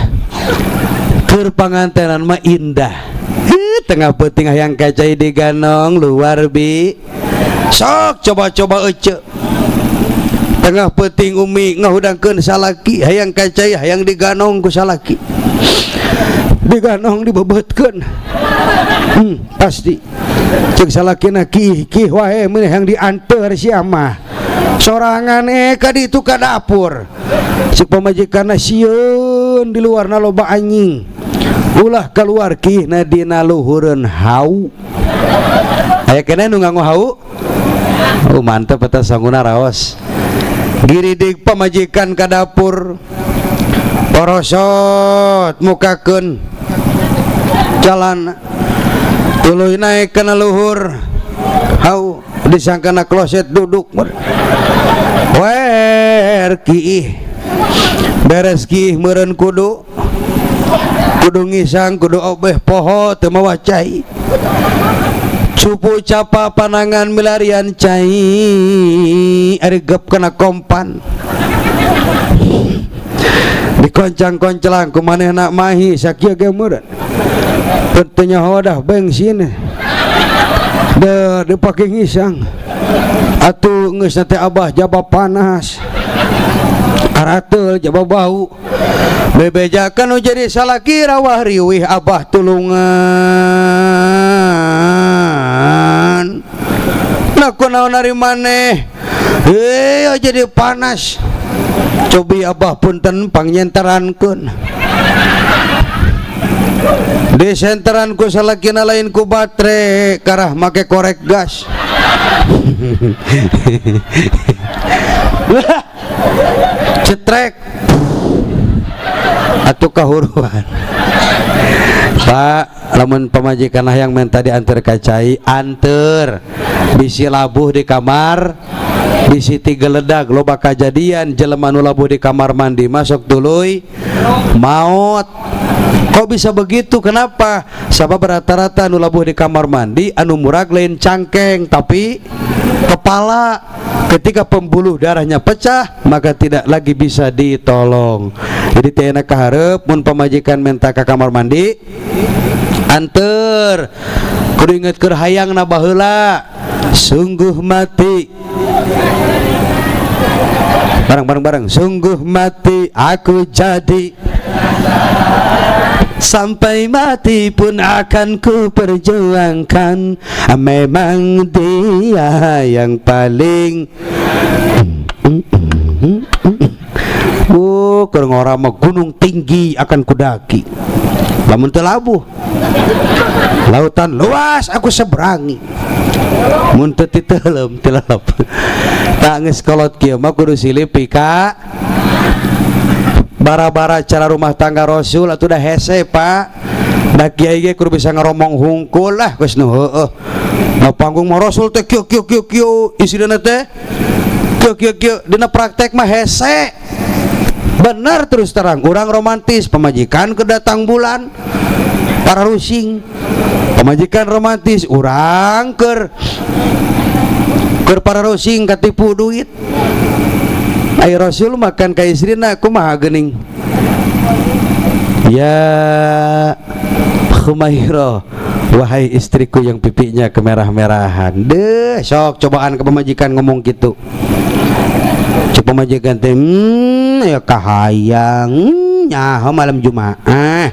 S2: Terpangantenan mah indah, tengah peting hayang kacai diganong luar bi. Sok coba-coba ece. Tengah peting umi ngahudangkeun salaki hayang kacai hayang diganong ku salaki. Diganong dibebetkeun. Pasti. Cek salakina kih wae mun hayang dianteur sia mah. Sorangan ka ditu ka dapur. Cek pamajikanna sieun di luarna loba anjing. Ulah keluar kihna dina luhureun hau. Aya keneh nu nganggo hau? Oh mantep eta sangguna raos. Giridig pamajikan ka dapur. porosot mukakeun jalan tuluy naik kana luhur hau disangkana kloset duduk wer kiih beres kiih meureun kudu ngisang kudu obeh poho teu mawa cai cupu capa panangan milarian cai arigep kena kompan dikoncang-koncelang kumanehna mahi sakieu ge meureun teu nyaho dah bensin dipake ngisang atuh geus teh abah jaba panas arateul jaba bau bebejakan jadi salaki rawah riwih abah tulungan nah kunaon ari maneh jadi panas cobi abah punten pangnyenterankeun disenteran ku salakina lain ku batre karah make korek gas cetrek atuh kahuruan Pak lamun pamajikan yang minta diantar kacai anter bisi labuh di kamar bisi tigeledag loba kajadian jelema nu labuh di kamar mandi masuk tuluy maut. Kok bisa begitu? Kenapa? Sabab rata-rata nu labuh di kamar mandi anu murag lain cangkeng tapi kepala. Ketika pembuluh darahnya pecah maka tidak lagi bisa ditolong. Jadi teu enak kaharep mun pamajikan minta ka kamar mandi anter kudu ingetkeun hayangna baheula sungguh mati bareng sungguh mati aku jadi sampai mati pun akan ku perjuangkan memang dia yang paling keur ngorama gunung tinggi akan kudaki lamun teu labuh lautan luas aku seberangi mun teu titeulem tilep tak geus kolot kieu mah kudu silih pika bara-bara cara rumah tangga Rasul atuh dah hese Pak da kiai ge kudu bisa ngaromong hungkul lah geus nu heueuh na panggung mah Rasul teh kieu isidana teh kieu dina praktek mah hese bener terus terang urang romantis pamajikan kedatang bulan para rusing pamajikan romantis urang keur para rusing katipu duit. Ai Rasul makan ka istrina kumaha geuning ya Khumairah wahai istriku yang pipinya kemerah-merahan deh sok cobaan ke pemajikan ngomong gitu coba pemajikan teh ya kahayang nyaho malam Jumaah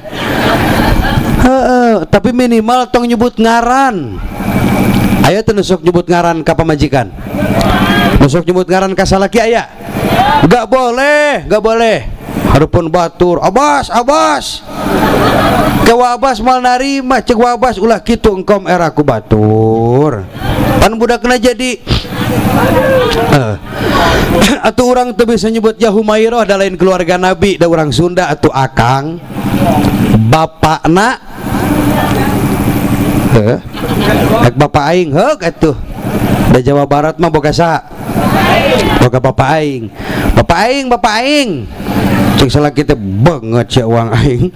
S2: tapi minimal tong nyebut ngaran aya teu sok nyebut ngaran ka pemajikan nusuk nyebut ngaran ka salaki aya Gak boleh harupun batur Abbas ke Abbas mal narima cek Abbas ulah kitu engkom era ku batur pan budak kena jadi atuh urang teu bisa nyebut ya Humairah da lain keluarga Nabi da urang Sunda atuh akang bapakna bapak aing heuk atuh da Jawa Barat mah boga sa boga bapak aing cek salaki teh banget sia uang aing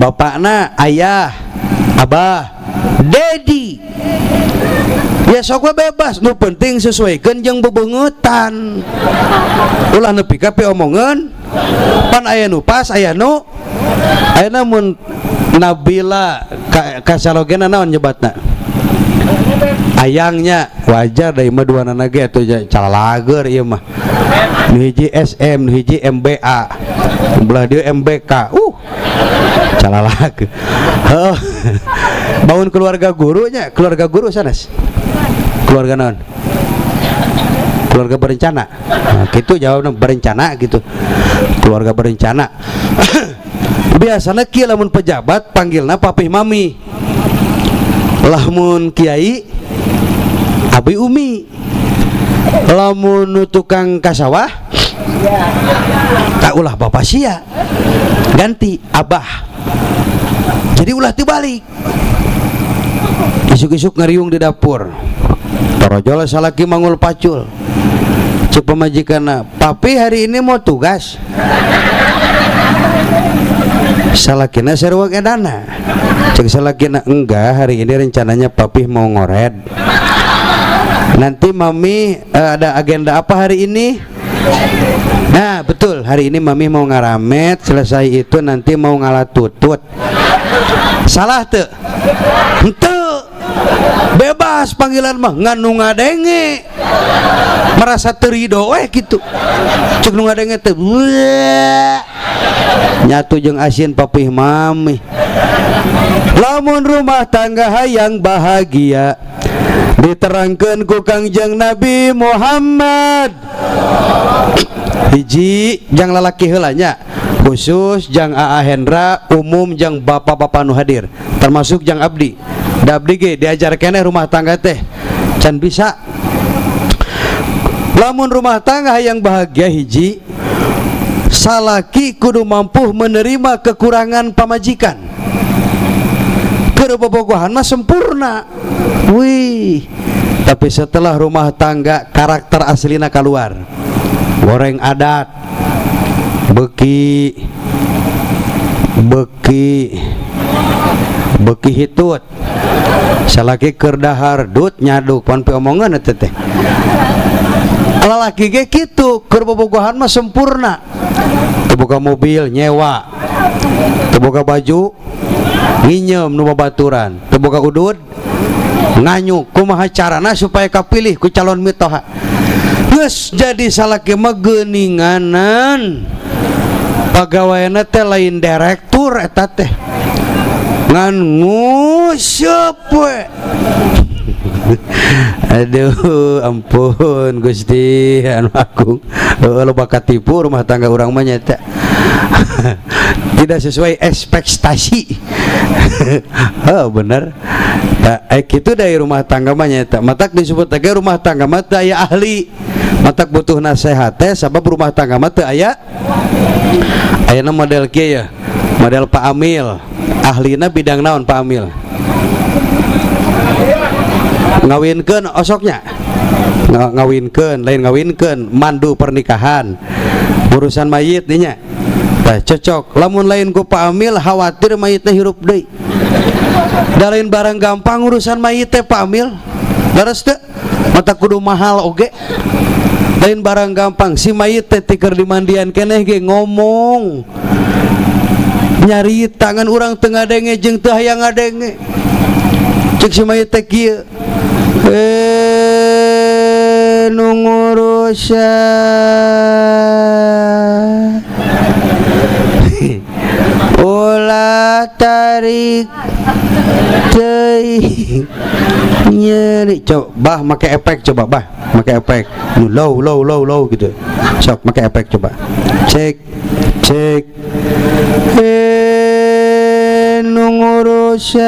S2: bapakna ayah abah dedi ya sok we bebas nu penting sesuaikeun jeung bebeungutan ulah nepi ka pi omongeun pan aya nu pas aya nu ayeuna mun Nabila ka salogena naon nyebatna ayangnya wajar dari mah dua nage atau calalager ieu mah nu hiji SM nu hiji MBA belah dia MBK calalager bangun keluarga gurunya keluarga guru sanes keluarga naon keluarga berencana nah, gitu jawabnya berencana gitu keluarga berencana biasanya kieu lamun pejabat panggilna papih mami lamun kiai abi umi lamun tukang kasawah tak ulah bapak sia ganti abah, jadi ulah dibalik. Isuk-isuk ngariung di dapur, torojol salaki mangul pacul, cek pemajikanna, papi hari ini mau tugas. Salakina seruak edana, cek salakina enggak, hari ini rencananya papi mau ngored. Nanti mami ada agenda apa hari ini? Nah betul, hari ini mami mau ngaramet, selesai itu nanti mau ngalatutut. Salah tuh? Ente bebas panggilan mah, nganu ngadenge, merasa terido gitu. Cek nu ngadenge teh nyatu jeung asin papih mami. Lamun rumah tangga hayang bahagia diterangkan ku Kangjeng Nabi Muhammad, hiji jang lalaki heulanya, khusus jang Aa Hendra, umum jang bapak-bapak nu hadir, termasuk jang abdi. Da abdi ge diajar keneh rumah tangga teh can bisa. Lamun rumah tangga yang bahagia, hiji salaki kudu mampu menerima kekurangan pamajikan. Bobogohan mah sempurna, wih. Tapi setelah rumah tangga karakter aslina keluar, goreng adat, beki hitut, salaki keur dahar dut nyaduk pan omongan eta teh. Lalaki ge kitu, keur bobogohan mah sempurna. Teu boga mobil nyewa, teu boga baju nginyem nu babaturan, teu boga udud nganyuk. Kumaha carana supaya kapilih ku calon mitoha? Geus jadi salaki mah geuninganan, pagaweana teh lain direktur eta teh ngan nguseup we. Aduh ampun Gusti anu agung, loba katipu rumah tangga urang mah nyata tidak sesuai ekspektasi. Oh bener, gitu dari rumah tangga mah nyata. Matak disebut lagi rumah tangga mah teu aya ahli, matak butuh nasihat teh sabab rumah tangga mah teu aya. Ayeuna model kieu ya, model Pak Amil, ahlina bidang naon Pak Amil? Ngawinkeun osoknya, ngawinkeun, lain ngawinkeun, mandu pernikahan, urusan mayit dinya. Tah cocok. Lamun lain ku Pak Amil khawatir mayitna hirup deui. Da lain barang gampang urusan mayit teh Pak Amil. Leres teu? Mata kudu mahal oge. Lain barang gampang, si mayit teh ti keur dimandian keneh ge ngomong. Nyari tangan urang teu ngadenge jeung teu hayang ngadenge. Cek si mayit teh kieu. Nu ngurusan ulah tarik teuing nyeri. Coba make efek, coba bah make efek low gitu, sok make efek coba, cek nu ngurusan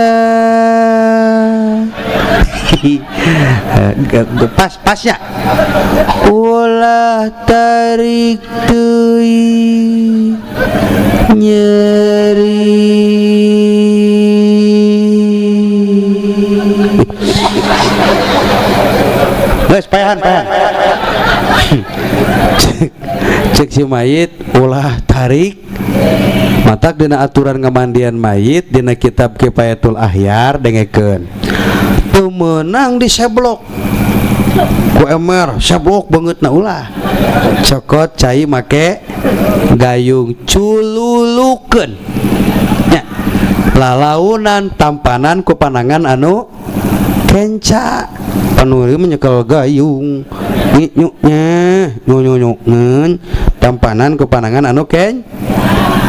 S2: pas ya, ulah tarik teuing nyeri. Guys, payahan cek si mayit ulah tarik. Matak dina aturan ngamandian mayit dina kitab Kifayatul Ahyar dengekeun teu meunang diseblok ku emer, seblok banget na ulah cokot cai make gayung cululukeun nya lalaunan tampanan ku panangan anu kenca panuri menyekel gayung nyuk-nyukngeun tampanan ku panangan anu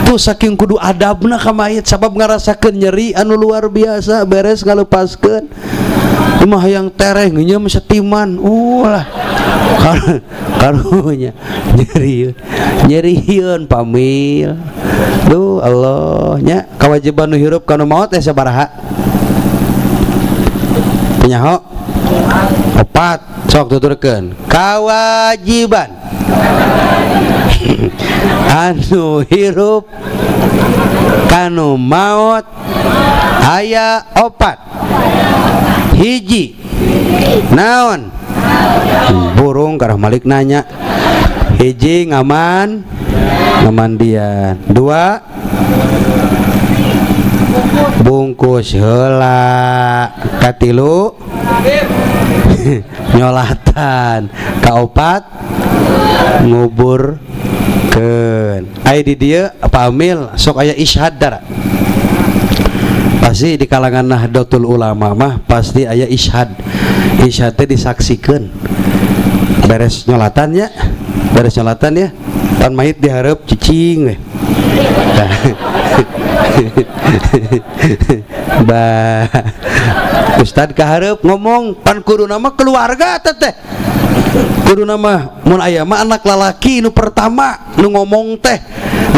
S2: tuh saking kudu adabna ka mayit sabab ngarasakeun nyeri anu luar biasa beres ngalepaskeun imah hayang tereh ngeunyeum setiman ulah karunya nyerieun pamil. Duh Allah nya kewajiban nu hirup kana maot teh sabaraha? Punyaho 4 sok tuturkeun. Kewajiban anu hirup kanu maut aya opat hiji naon burung karah malik nanya hiji ngamandian dua bungkus heula katilu nyolatan kaopat ngubur aya di dieu pamil sok aya isyhad dara pasti di kalangan Nahdlatul Ulama mah pasti aya isyhad teh disaksikeun beres nyolatan ya pan mayit dihareup cicing we bah Ustad kahareup ngomong pan kudu nama keluarga teh kudu nama mun aya mah anak lalaki nu pertama nu ngomong teh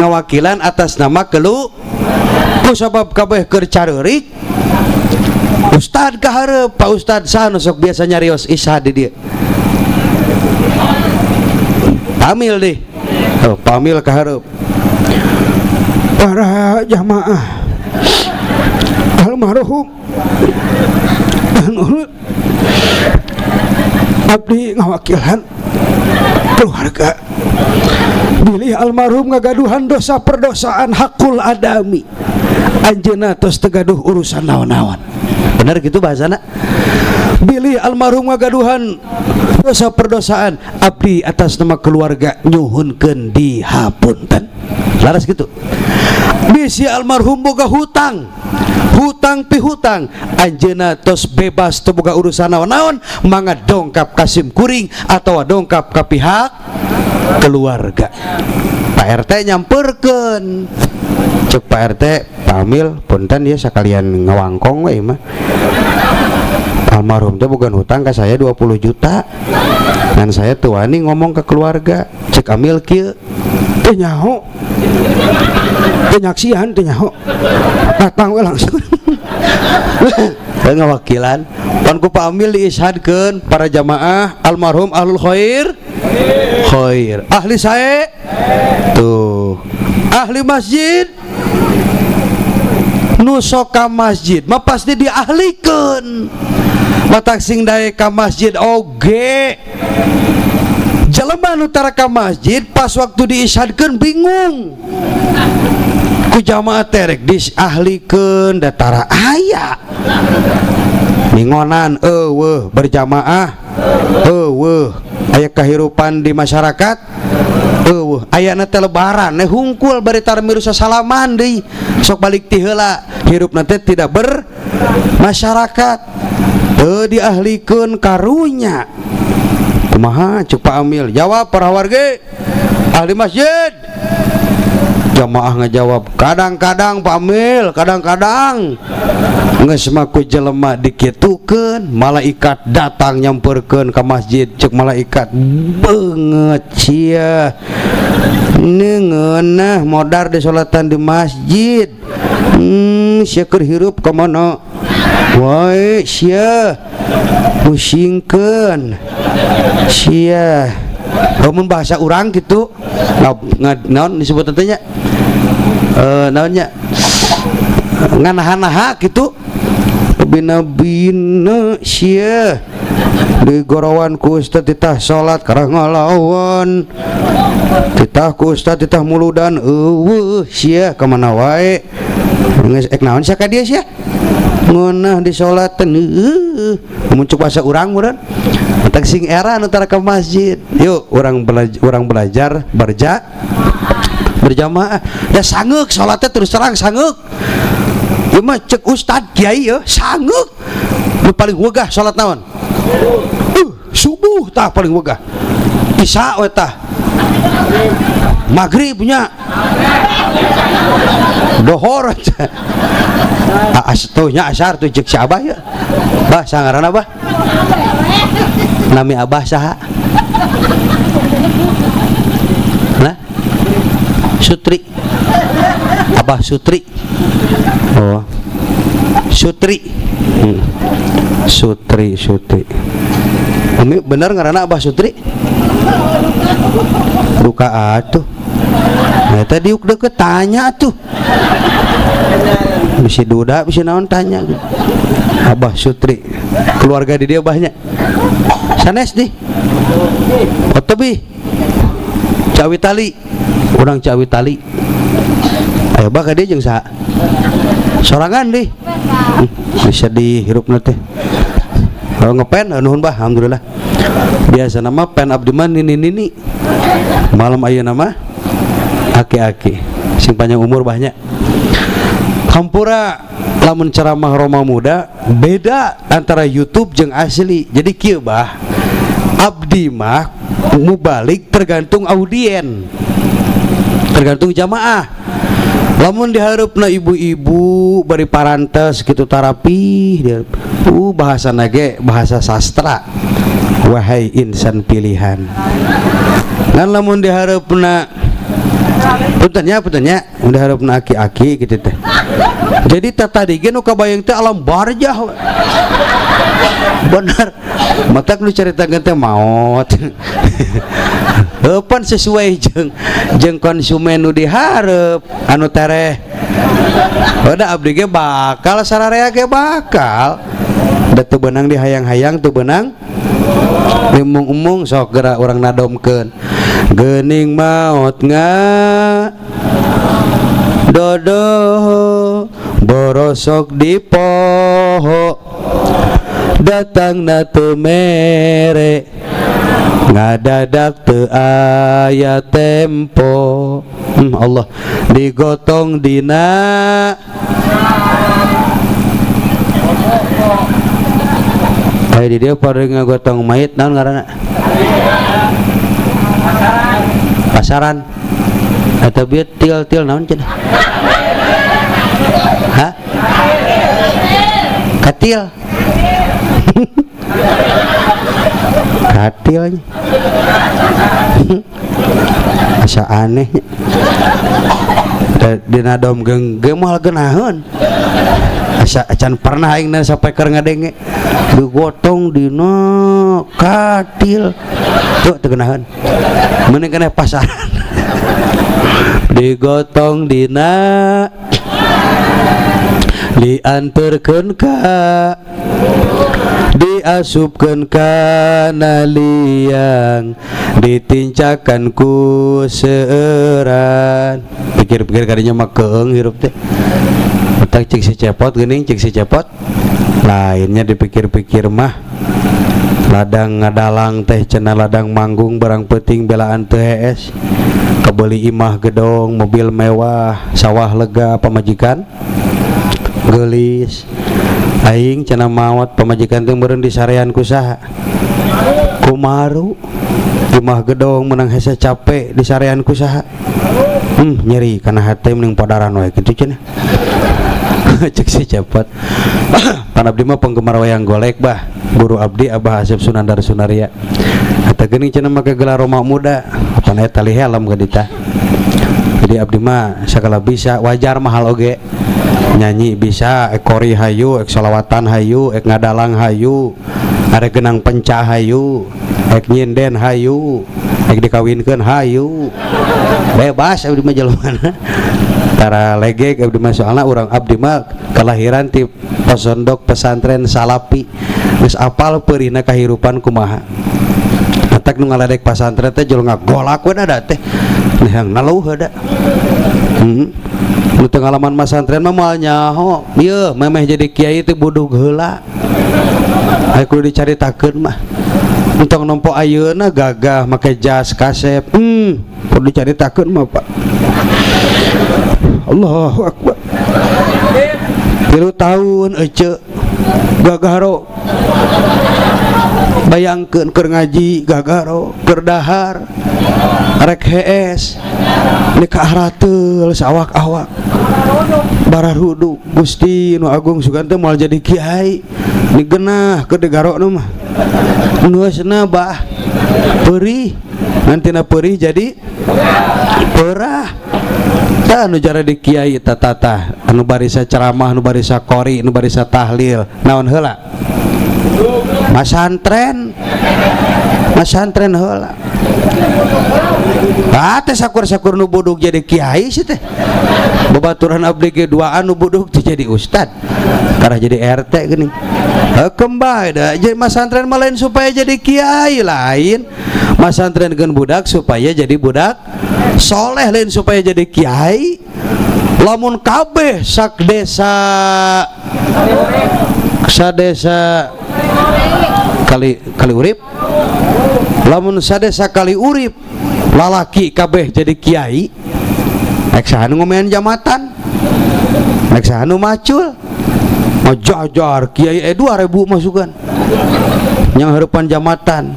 S2: ngawakilan atas nama ku sabab kabeh keur careurik Ustad kahareup Pak Ustad saha nu sok biasa nyarios isyhad di dieu pamil deh pamil kahareup para jamaah almarhum abdi ngawakilan keluarga bilih almarhum ngagaduhan dosa perdosaan hakul adami anjeunna tos tegaduh urusan naon-naon bener gitu bahasana bilih almarhum ngagaduhan dosa perdosaan abdi atas nama keluarga nyuhunkeun dihapunten laras gitu bisi almarhum boga hutang pihutang anjeunna tos bebas teu boga urusan naon-naon mangga dongkap ka sim kuring atawa dongkap ka pihak keluarga Pak RT nyamperkeun cek Pak RT pamil punten ya sakalian ngawangkong we mah almarhum teh boga hutang ka saya 20 juta dan saya teu wani ngomong ke keluarga cek amil kieu teu nyaho penyaksian teu nyaho datang we langsung ngawakilan pan ku pamil diisyhadkeun para jamaah almarhum ahlul khair ahli sae tuh ahli masjid nu sok ka masjid mah pasti diahlikeun matak sing dae ka masjid oge jelema nu tara ka masjid pas waktu diisyhadkeun bingung ku jamaah terek diahlikeun da tara aya ningonan eueuh berjamaah eueuh aya kahirupan di masyarakat eueuh ayana teh lebaran hungkul bari tarmiru sasalaman deui sok balik ti heula hirupna teh tidak bermasyarakat teu diahlikeun karunya kumaha cuk Pak Amil jawab para warga ahli masjid jamaah ngejawab kadang-kadang Pak Amil kadang-kadang geus mah ku jelema dikitukeun malaikat datang nyamperkeun ka masjid cek malaikat beungeut sia neungeunah modar di salatan di masjid sia keur hirup ka mana wae sia musingkeun sia mun bahasa urang gitu naon disebut tanya naonnya nganaha-naha gitu bina-bina sia di gorowan ku ustad titah salat karang ngalawan titah ku ustad titah muludan eueuh sia ka mana wae geus ek naon sia ka dieu sia ngeunah di salatan mun cuk bahasa urang meureun matak sing era anu tara ka masjid yuk urang belajar berjamaah ya sangeuk salatnya terus terang sangeuk ieu mah cek ustad kiai ya sangeuk nu paling wegah salat naon subuh tah paling wegah isya we tah maghrib nya dohor nya asar tuh cek si abah ya bah sangaran abah nami abah saha nah Sutri Abah Sutri oh Sutri Sutri Umi bener ngaranna Abah Sutri duka atuh. Nah tadi deket tanya tuh, bisa duda bisa naon tanya gitu. Abah Sutri keluarga di dia banyak sanes di Otobi Cawi Tali orang Cawi Tali ayo bah ka dia jeung saha sorangan deh bisa dihirup nanti kalau ngepen nuhun bah alhamdulillah biasa nama pen abdi mah nini malam ayeuna nama aki-aki sing panjang umur banyak hampura lamun ceramah Roma Muda beda antara YouTube jeung asli. Jadi kieu bah abdi mah mubalik tergantung audien, tergantung jamaah. Lamun diharupna ibu-ibu bari parantes kitu tarapi dia bahasa nage bahasa sastra wahai insan pilihan. Ngan lamun diharupna puntennya udah harapna aki-aki gitu teh. Jadi tadi nu kabayang teh alam barjah. Bener. Matak nu caritakeun teh maot. Heupan sesuai jeung konsumen nu dihareup anu tereh. Udah abdi ge bakal sararea ge bakal. Da teu beunang dihayang-hayang teu beunang umung-umung sok geura urang nadomkeun. Geuning maot nga dodo borosok di poho datang na teu mere ngadadak teu aya tempo Allah digotong dina ayo di dia pada ngagotong mayit naon ngaranna pasaran atau biar til naon cenah hah katil katilnya asa aneh dina dom genggam mal geunaheun asa acan pernah aing sampai keur ngadenge digotong dina katil tuh teu geunaheun mending kana pasaran digotong dina dianterkeun ka diasupkeun kana liang ditincakan ku seueuran pikir-pikir kadinya mah keung hirup teh utak cek si cepot geuning cek si cepot lainnya dipikir-pikir mah ladang ngadalang teh cenah ladang manggung barang penting belaan teu hees kebeli imah gedong mobil mewah sawah lega pamajikan gelis aing cenah maot pamajikan teh meureun disarean ku saha kumaru imah gedong menang hese capek disarean ku saha nyeri kana hate mending padaran we kitu cenah cek si cepot pan abdi mah penggemar wayang golek bah guru abdi Abah Asep Sunandar Sunaria eta geuning cenah make gelar Roma Muda apa eta tali helm ka ditah jadi abdi mah sagala bisa wajar mahal oge nyanyi bisa ek kori hayu ek solawatan hayu ek ngadalang hayu arek genang pencah hayu ek nyinden hayu ek dikawinkeun hayu bebas abdi mah jelema tara legek abdi mah soalna urang abdi mah kelahiran ti posondok pesantren Salapi geus apal peurihna kahirupan kumaha atak nu ngaledek pesantren teh jol ngagolak we da teh yang naluh da nu teu ngalaman pesantren mah moal nyaho ieu memeh jadi kiai teh budug heula aya kudu dicaritakeun mah untuk nompo ayeuna gagah make jas kasep kudu dicaritakeun mah Pak Allahu Akbar 3 tahun ece gagaro bayangkeun keur ngaji gagaro keur dahar rek hees nikah rateul sawak-awak bararudu Gusti nu Agung Sugante moal jadi kiai ni genah keur digarona mah geusna bah peurih nantina peurih jadi perah tah anu jara di kiai tata anu barisa ceramah anu barisa qori anu barisa tahlil naon heula masantren masantren heula. Teh sakur-sakur nu buduk jadi kiai sih teh. Babaturan abdi ge duaan nu buduk teh jadi ustad. Karena jadi RT geuning. Kembali dah jadi masantren mah lain supaya jadi kiai lain. Masantrenkeun budak supaya jadi budak soleh lain supaya jadi kiai. Lamun kabeh sak desa sadesa kali urip, lamun sadesa kali urip lalaki kabeh jadi kiai, nek sahanu ngomean jamatan, nek sahanu macul ngajar kiai 2000 masukan yang harapan jamatan.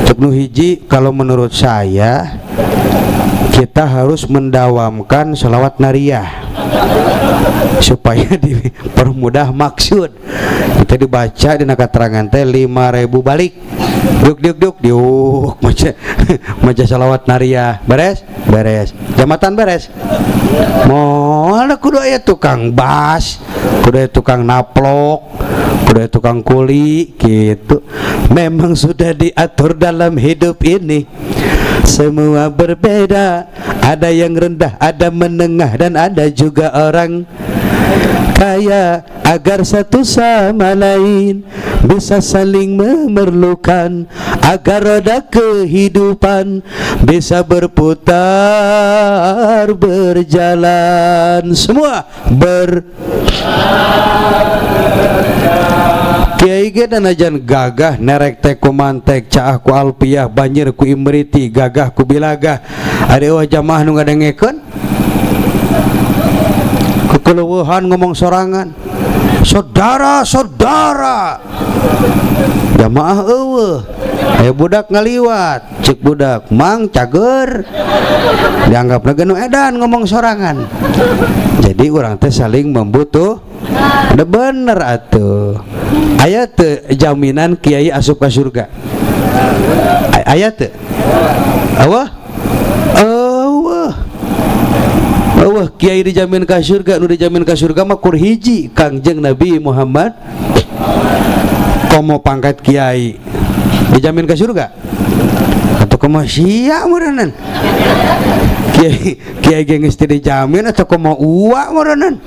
S2: Cek nu hiji, kalau menurut saya kita harus mendawamkan sholawat nariyah supaya dipermudah maksud. Kita dibaca di keterangan teh 5.000 balik duk maca sholawat nariyah beres jamatan beres. Moal kudu aya tukang bas, kudu aya tukang naplok, kudu aya tukang kuli gitu. Memang sudah diatur dalam hidup ini. Semua berbeda, ada yang rendah, ada menengah, dan ada juga orang kaya, agar satu sama lain bisa saling memerlukan, agar roda kehidupan bisa berputar berjalan. Semua Kiai ge dan ajan gagah nerek teh ku mantek, caah ku alpiah, banjir ku imriti, gagah ku bilagah. Ade jamaah nu ngadengekeun kekeleueuhan ngomong sorangan, saudara jamaah eueuh aya budak ngaliwat, cek budak mang cager, dianggapna ge nu edan ngomong sorangan. Jadi urang teh saling membutuh. Udah bener atuh. Aya teu jaminan kiai asup ka surga? Aya teu? Eueuh kiai dijamin ka surga. Nu dijamin ka surga mah kur hiji Kangjeng Nabi Muhammad. Komo pangkat kiai dijamin ka surga? Atau komo sia meureunnan? Kiai ge geus dijamin atau komo uwa meureunnan?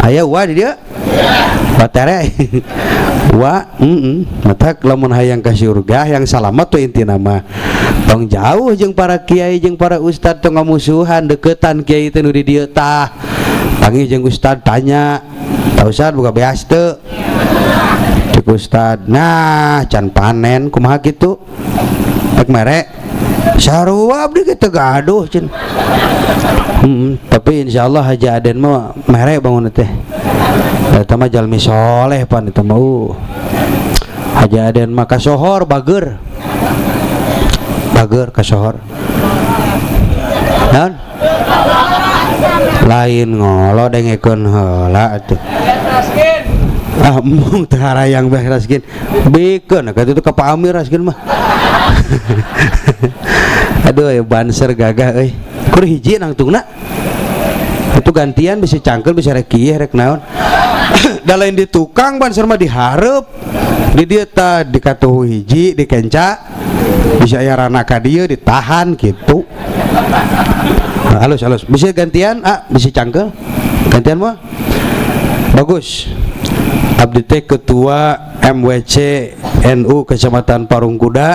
S2: Aya uwa di dieu? Batere uwa mata lamun hayang ka surga yang selamat tuh intina mah tong jauh jeung para kiai jeung para ustad tong ngamusuhan deketan kiai teh nu di dieu tah. Panggih jeung ustad tanya, "Tah ustad boga beas teu?" Cek ustad, "Nah, can panen kumaha kitu?" Rek mere sarua abdi teu gaduh cen. Tapi insyaallah Haji Aden mah mere bangun teh. Eta mah jalmi soleh pan eta mah. Haji Aden mah kasohor bager kasohor. Naon? Lain ngolo dengekeun heula atuh. Mung teu harayang bae raskin. Bikeun ka itu ka Pak Amir raskin mah. Aduh ya banser gagah euy. Kur hiji nangtungna. Itu gantian bisa cangkel bisa rek kieu rek naon. Da lain di tukang banser mah dihareup. Di dieu tah dikatuhu hiji dikenca. Bisa aya rana ka dieu ditahan gitu. Halus bisa gantian bisa cangkel. Gantian mah bagus. Abdi teh ketua MWC NU Kecamatan Parungkuda,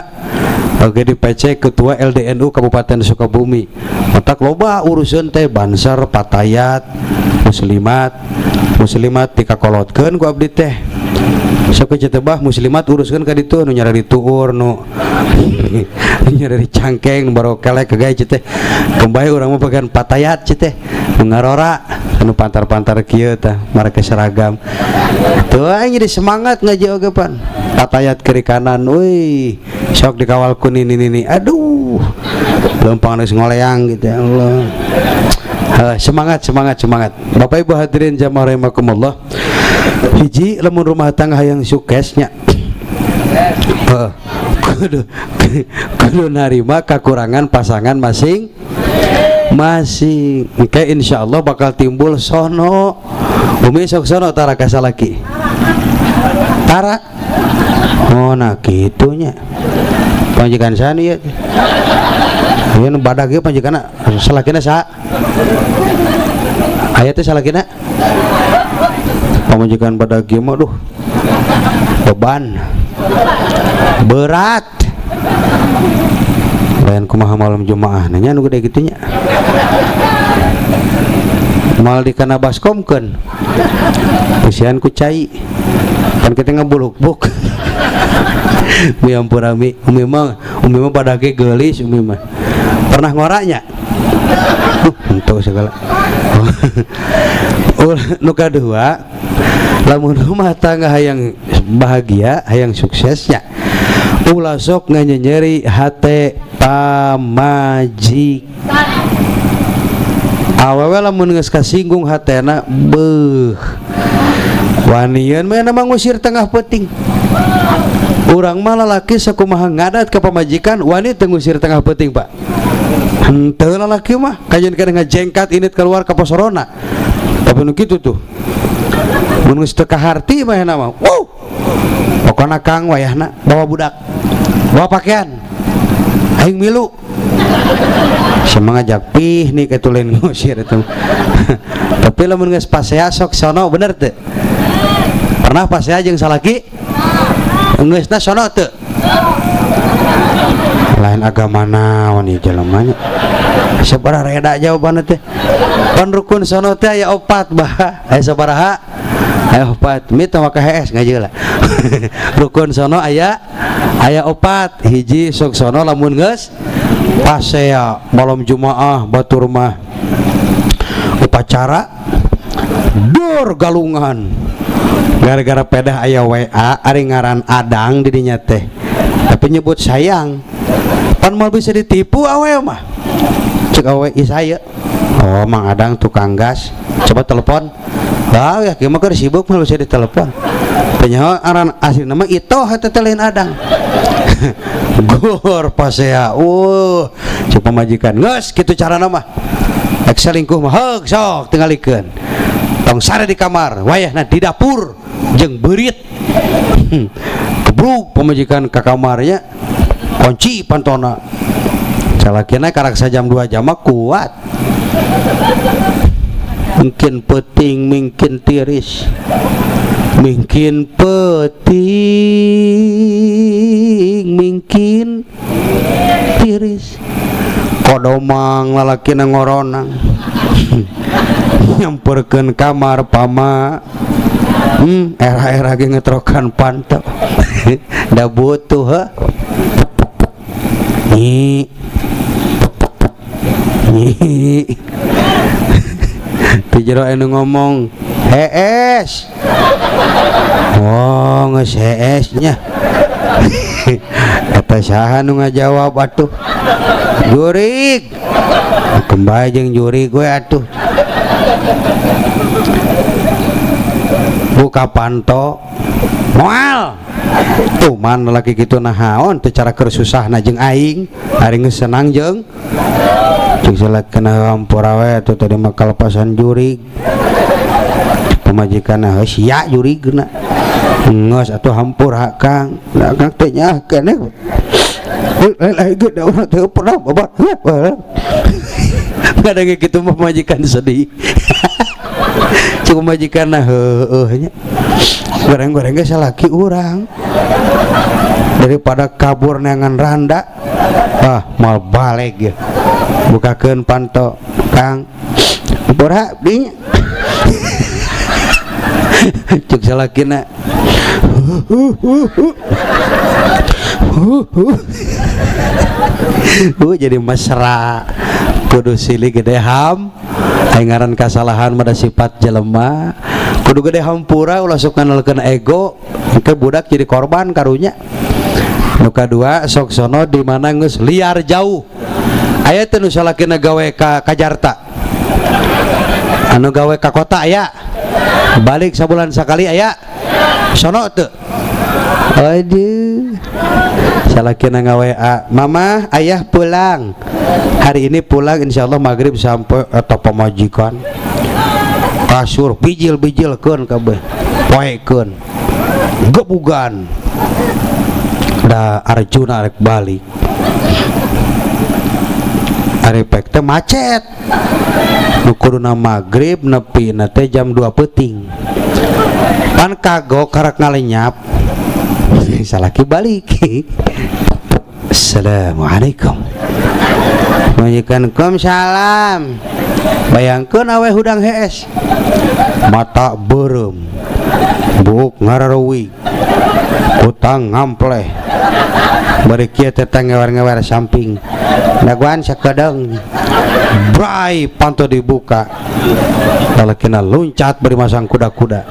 S2: oke di PC ketua LDNU Kabupaten Sukabumi. Otak loba urusan teh bansar patayat muslimat dikakolotkeun ku abdi teh. Sok tebah muslimat uruskeun ka ditu nu nyara dituur nu nyara dicangkeng baru kelek ke gawe teh. Kembali urang mah bagian patayat teh. Ngarora anu pantar-pantar kieu tah marake seragam. Tuh aing jadi semangat ngaji oge pan. Patayat kiri kanan, euy. Sok dikawal ku nini. Aduh. Leumpang geus ngoleang gitu ya Allah. Semangat. Bapak Ibu hadirin jamaah rahimakumullah. Hiji lamun rumah tangga hayang suksesnya. Kudu narima kekurangan pasangan masing. Oke, insya Allah bakal timbul sono. Umi sok sono tara kasalaki. Tara. Oh nah gitunya. Pamajikan sani ya. Ieu badag ieu pamajikanna salakina saha? Aya teh salakina? Pamajikan badag ieu mah duh. Beban. Berat. Lain kumaha malam Jumaah nya nu gede kitu nya. Mal di kana baskomkeun. Pisian ku cai. Kan kita ngabuluk-buk. Mi ampura mi, umi mah badage geulis umi mah. Pernah ngoranya? Henteu segala. Nu kadua, lamun rumah tangga hayang bahagia, hayang suksesnya. Ulah sok nganyeri hate pamajikan. Awewe lamun geus kasinggung hatena beuh. Wanian mah nama ngusir tengah peuting. Urang mah lalaki sakumaha ngadat ka pamajikan, wani teu ngusir tengah peuting, Pak. Henteu lalaki mah kajen kana ngajengkat init keluar ka posorona. Tapi nu kitu tuh. Mun geus teu kaharti mah nama. Wow. Pokona Kang wayahna bawa budak. Bawa pakaian. Aing milu. Sama ngajak pih nih ketulen ngusir itu. Tapi lamun geus pasea sok sono bener teu? Pernah pasea jeung salaki? Geusna sono teu? Lain agama naon ieu jelema nya. Sabaraha reda jawabanna teh? Pan rukun sono teh aya 4 bah. Aya sabaraha? Aya 4. Mita maka HS ngajeula. Rukun sono aya 4. Hiji sok sono lamun geus pasea malam Jumaah batur mah upacara dur galungan gara-gara pedah aya WA ari ngaran Adang di dinya teh tapi nyebut sayang pan mau bisa ditipu awe mah cek awe saya oh Mang Adang tukang gas coba telepon ya kieu mah keur sibuk mah bisa ditelepon penyaho aran asli nama itu hate lain Adang gor pasea si pamajikan geus kitu carana mah ek selingkuh mah heug sok tingalikeun tong sare di kamar wayahna di dapur jeung beurit kebruk pamajikan ka kamarnya kunci pantona salakina karaksa jam 2 jam mah kuat mungkin peuting mungkin tiris mungkin peuting mungkin tiris kodomang lalakina ngoronang nyamperkeun kamar pama era-era ge ngetrokan pantau da butuh heuh di jero anu ngomong hees oh geus hees nya eta saha nu ngajawab atuh jurig kembali jeung jurig gue atuh buka panto moal tuh man laki kitu nahaon teu cara keur susahna jeung aing ari geus senang jeung salakina hampura we atuh tadi mah kalepasan jurig pamajikanna heus sia jurigna geus atuh hampura Kang da Kang teh nya keneh lain ge da urang teu pernah babat ada kayak gitu mah majikan sedih cukup majikanna heueuh nya goreng-goreng ge salaki urang daripada kabur neangan randa mal balik ya bukakeun panto Kang pura dinya cuk salakina jadi mesra kudu silih gede ham ngaran kasalahan pada sifat jelema kudu gede hampura ulah sok nganalkeun ego ke budak jadi korban karunya nu kadua sok sono di mana geus liar jauh aya teh nu salakina gawe ka Jakarta anu gawe ka kota aya balik sabulan sakali aya sono teu aduh salakina ngawa mama ayah pulang hari ini pulang insyaallah maghrib sampai atau pamajikan kasur bijil-bijilkeun kabeh poekeun gebugan da Arjuna rek balik arepek teh macet nu kuduna magrib nepi na teh jam 2 peuting pan kagok karek ngalenyap salaki balik Assalamualaikum majikan salam bayangkeun awe hudang hees mata beureum buuk ngararuwi utang ngampleh bari kieu teh ngewar-ngewar samping daguan sakedeung brai panto dibuka lalakina loncat bari masang kuda-kuda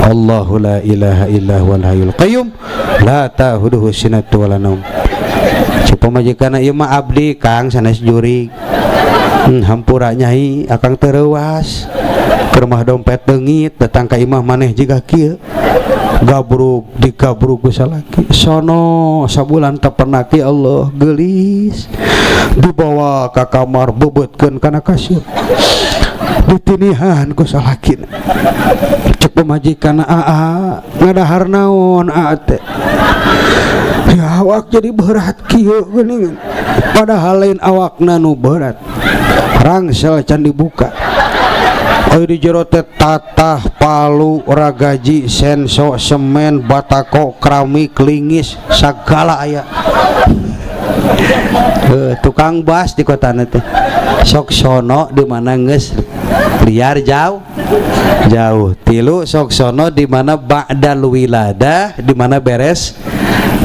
S2: Allahu la ilaha illa huwal hayyul qayyum la ta'khudhuhu sinatun wa la naum. Cipo majikanna ieu mah abdi Kang sanes jurig. Hampura nyai akang tereuas. Ke rumah dompet deungit datang ka imah maneh jiga kieu. Gabruk digabruk ku salaki. Sono sabulan teu pernah ki Allah geulis. Dibawa ka kamar bebeutkeun kana kasur. Ditinihan ku salakina cek pemajikan ngadahar naon teh ya awak jadi berat kieu geuning padahal lain awakna nu berat rangsel can dibuka di jero teh tatah palu ragaji senso semen batako keramik lingis sagala aya tukang bas di kota teh sok sono di mana geus liar jauh tilu sok sono di mana ba'dal wiladah di mana beres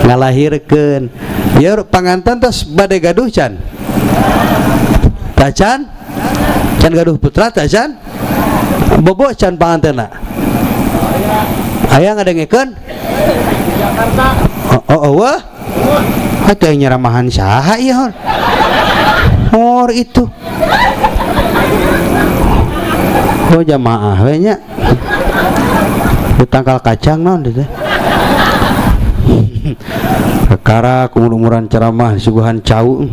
S2: ngalahirkeun biar panganten tos bade gaduh can tacan can gaduh putra tacan bobo can pangantenna aya ngadengekeun wah atuh nyaramahan saha ieu hor itu jamaah we nya ditangkal kacang naon teh kakara kumur-umuran ceramah suguhan cau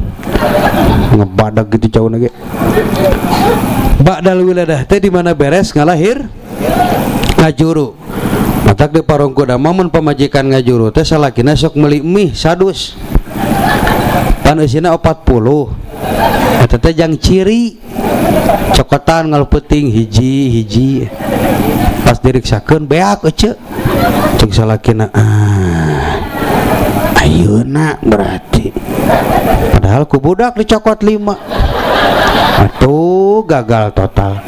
S2: ngebadag gitu cau nage ba'dal wiladah teh di mana beres ngalahir ngajuru matak di parongku da momen pamajikan ngajuru teh salakina sok meuli mie sadus pan eusina 40 eta teh jang ciri cokotan ngalpeuting hiji pas diriksakeun beak ece cek salakina ayeuna berarti padahal ku budak dicokot 5 atuh gagal total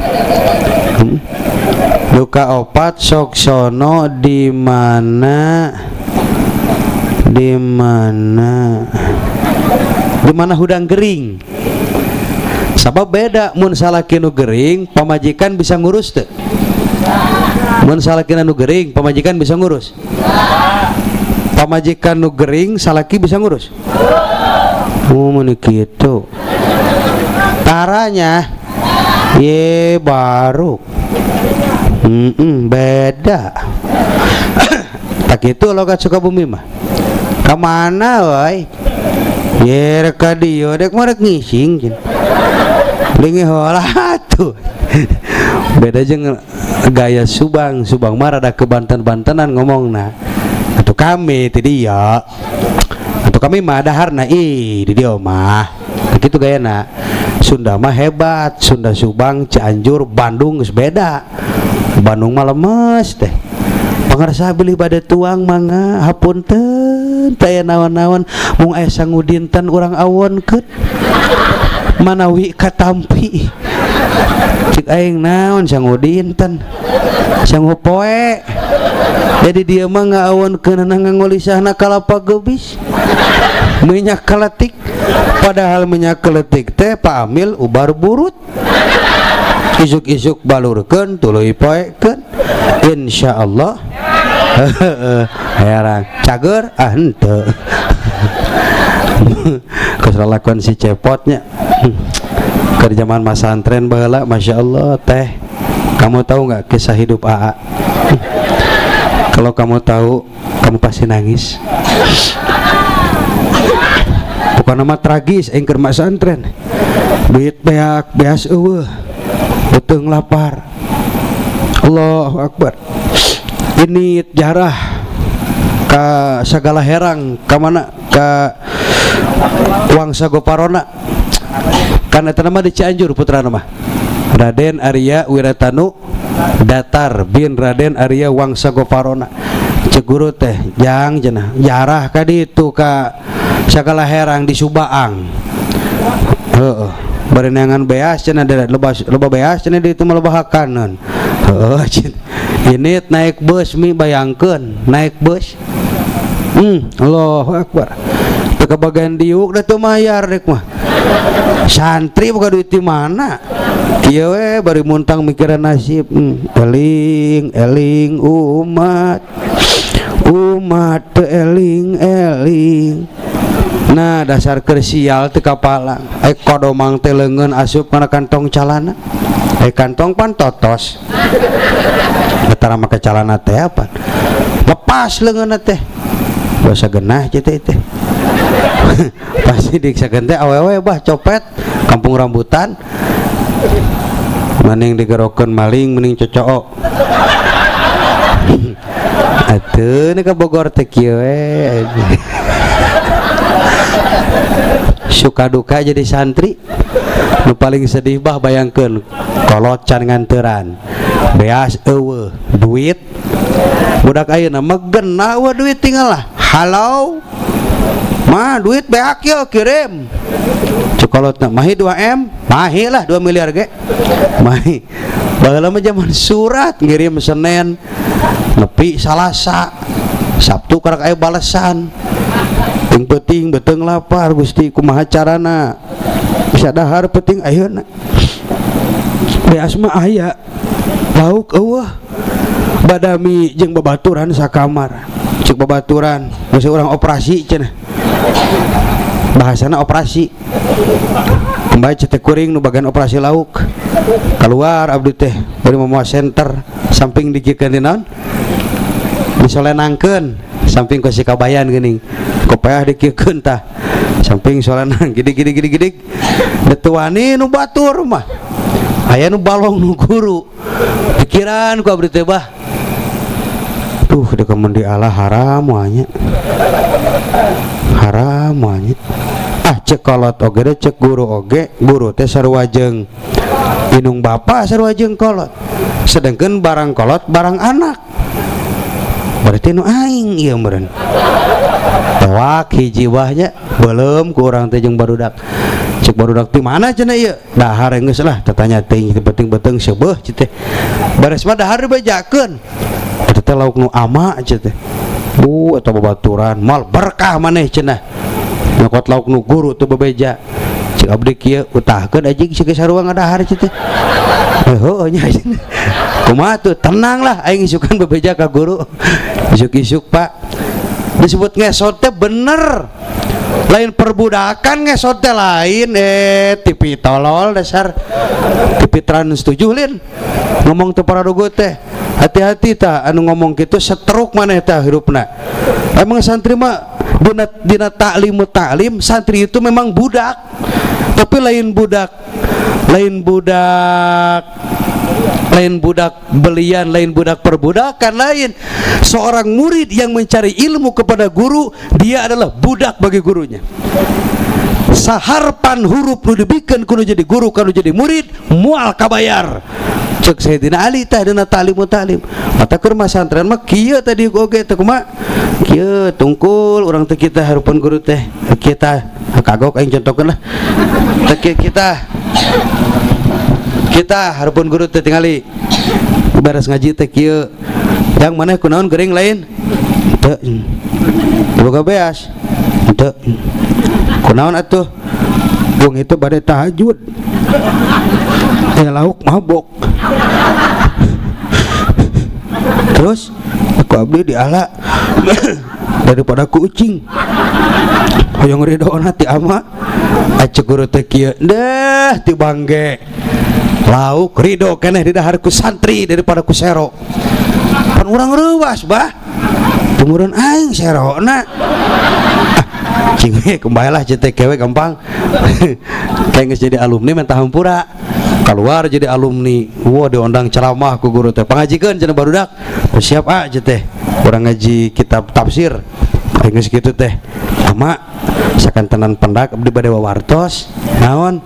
S2: luka 4 sok sono di mana hudang gering sabab beda mun salaki nu gering pamajikan bisa ngurus teu mun salaki nu gering pamajikan bisa ngurus pamajikan nu gering salaki bisa ngurus mun kitu taranya ye baru beda tak kitu logat Sukabumi mah kamana woi ye rek ka dieu dek mah rek ngising lingi heula tuh beda jeung gaya Subang mah rada kebanten-bantenan ngomongna atuh kami ti dieu atuh kami mah daharna di dieu mah kitu gayana Sunda mah hebat Sunda Subang Cianjur Bandung geus beda Bandung mah lemes teh pangarsa bilih bade tuang mangga hapunten teu naon-naon mung aya sangudinten urang awonkeun manawi katampi cik aing naon sangudinten sangu poe jadi dia mah ngaawonkeun nganggolisahna kalapa geubis minyak keletik padahal minyak keletik teh pamil ubar burut isuk-isuk balurkeun tuluy poekeun insyaallah herang cager henteu kesalakon si cepotnya kerjaman masantren baheula Masya Allah teh kamu tahu nggak kisah hidup AA kalau kamu tahu kamu pasti nangis bukan nama tragis engker masantren duit beak beas eueuh beteung lapar Allahu Akbar ini jarah ka sagala herang ka mana ka Wangsa Goparona karena eta nama di Cianjur putra nama Raden Arya Wiratanu Datar bin Raden Arya Wangsa Goparona cek guru teh jang cenah jarah ka ditu ka sagala herang di Subaang heeh berenangan beas cenah loba beas cenah di itu mah loba hakaneun heeh ini naik bus mi bayangkeun naik bus Allahu Akbar teu kabagian diuk da teu mayar rek mah santri boga duit di mana kieu we bari muntang mikiran nasib eling umat teu eling nah dasar kersial teu kapalang kodomang teh leungeun asup kana kantong calana kantong pan totos betara make calana teh apa lepas leungeunna teh dosa genah teh pasti diksakeun teh awewe bah copet kampung rambutan maning digerokeun maling mending cocok atuh ini ke Bogor teh kieu we suka duka jadi santri nu paling sedih bah bayangkeun kolot can nganteuran beas eueuh duit budak ayeuna mah genah we duit tinggal lah halo mah duit beak yo kirim cokolotna mahi 2M mahi lah 2 miliar ge mahi baheula mah zaman surat ngirim Senin nepi Salasa Sabtu karak aya balesan penting beteng lapar Gusti kumaha carana bisa dahar penting ayeuna beas mah aya lauk eueuh badami jeung babaturan sakamar cek babaturan geus urang operasi cenah bahasana operasi kembali cetek kuring nu bagian operasi lauk keluar abdi teh bari momoa center samping dikikeun di naon disolenangkeun samping ku si kabayan geuning kopayah dikikeun tah samping solenang gidig da teu wani nu batur mah aya nu balong nu guru pikiran ku abdi teh bah da kemen di Allah haram wanya cek kolot oge deh cek guru oge guru teh sarua jeung inung bapa sarua jeung kolot sedangkan barang kolot barang anak berarti nu aing ieu meureun tewak hiji wahnya belum ku urang teh jeung barudak cek barudak ti mana cenah ieu dahar geus lah tatanya teuing penting-penting seubeuh teh beres mah dahar dibejakeun eta teh lauk nu ama teh eta babaturan mal berkah maneh cenah nyokot lauk nu guru teu bebeja cik abdi kieu utahkeun aja geus sarua ngadahar teh heuh nya kumaha tuh tenang lah aing isukan bebeja ka guru isuk-isuk Pak disebut ngesot teh bener lain perbudakan ngesot teh lain TV tolol dasar TV Trans 7 lin ngomong teu paradogo teh hati-hati tah anu ngomong kitu setruk maneh tah hirupna emang santri mah dina taklim santri itu memang budak tapi lain budak belian lain budak perbudakan lain seorang murid yang mencari ilmu kepada guru dia adalah budak bagi gurunya saharpan huruf nu dibikeun kudu jadi guru kanu jadi murid moal kabayar cek Sayyidina Ali tah dina taklim mata keur masantren mah kieu tadi oge teh kumaha kieu tungkul urang teh kita harupan guru teh kita kagok aing contohkeun lah teh kita harupan guru teh tingali beres ngaji teh kieu yang maneh kunaon geuring lain teu boga beas teu kunaon atuh wong itu bade tahajud lauk mabok terus aku abdi diala daripada kucing hoyong ridona ti ama acek guru teh kieu dah ti bangge lauk ridho keneh di dahar ku santri daripada ku sero pan urang reuwas bah tumureun aing serona cing kembalilah cetek kewe gampang kayak geus jadi alumni mentah hampura keluar jadi alumni. Wah, diundang ceramah ku guru teh, pangajikeun cenah barudak, siap aja teh urang ngaji kitab tafsir geus kitu teh. Ama sakantenan pendak abdi bade wawartos naon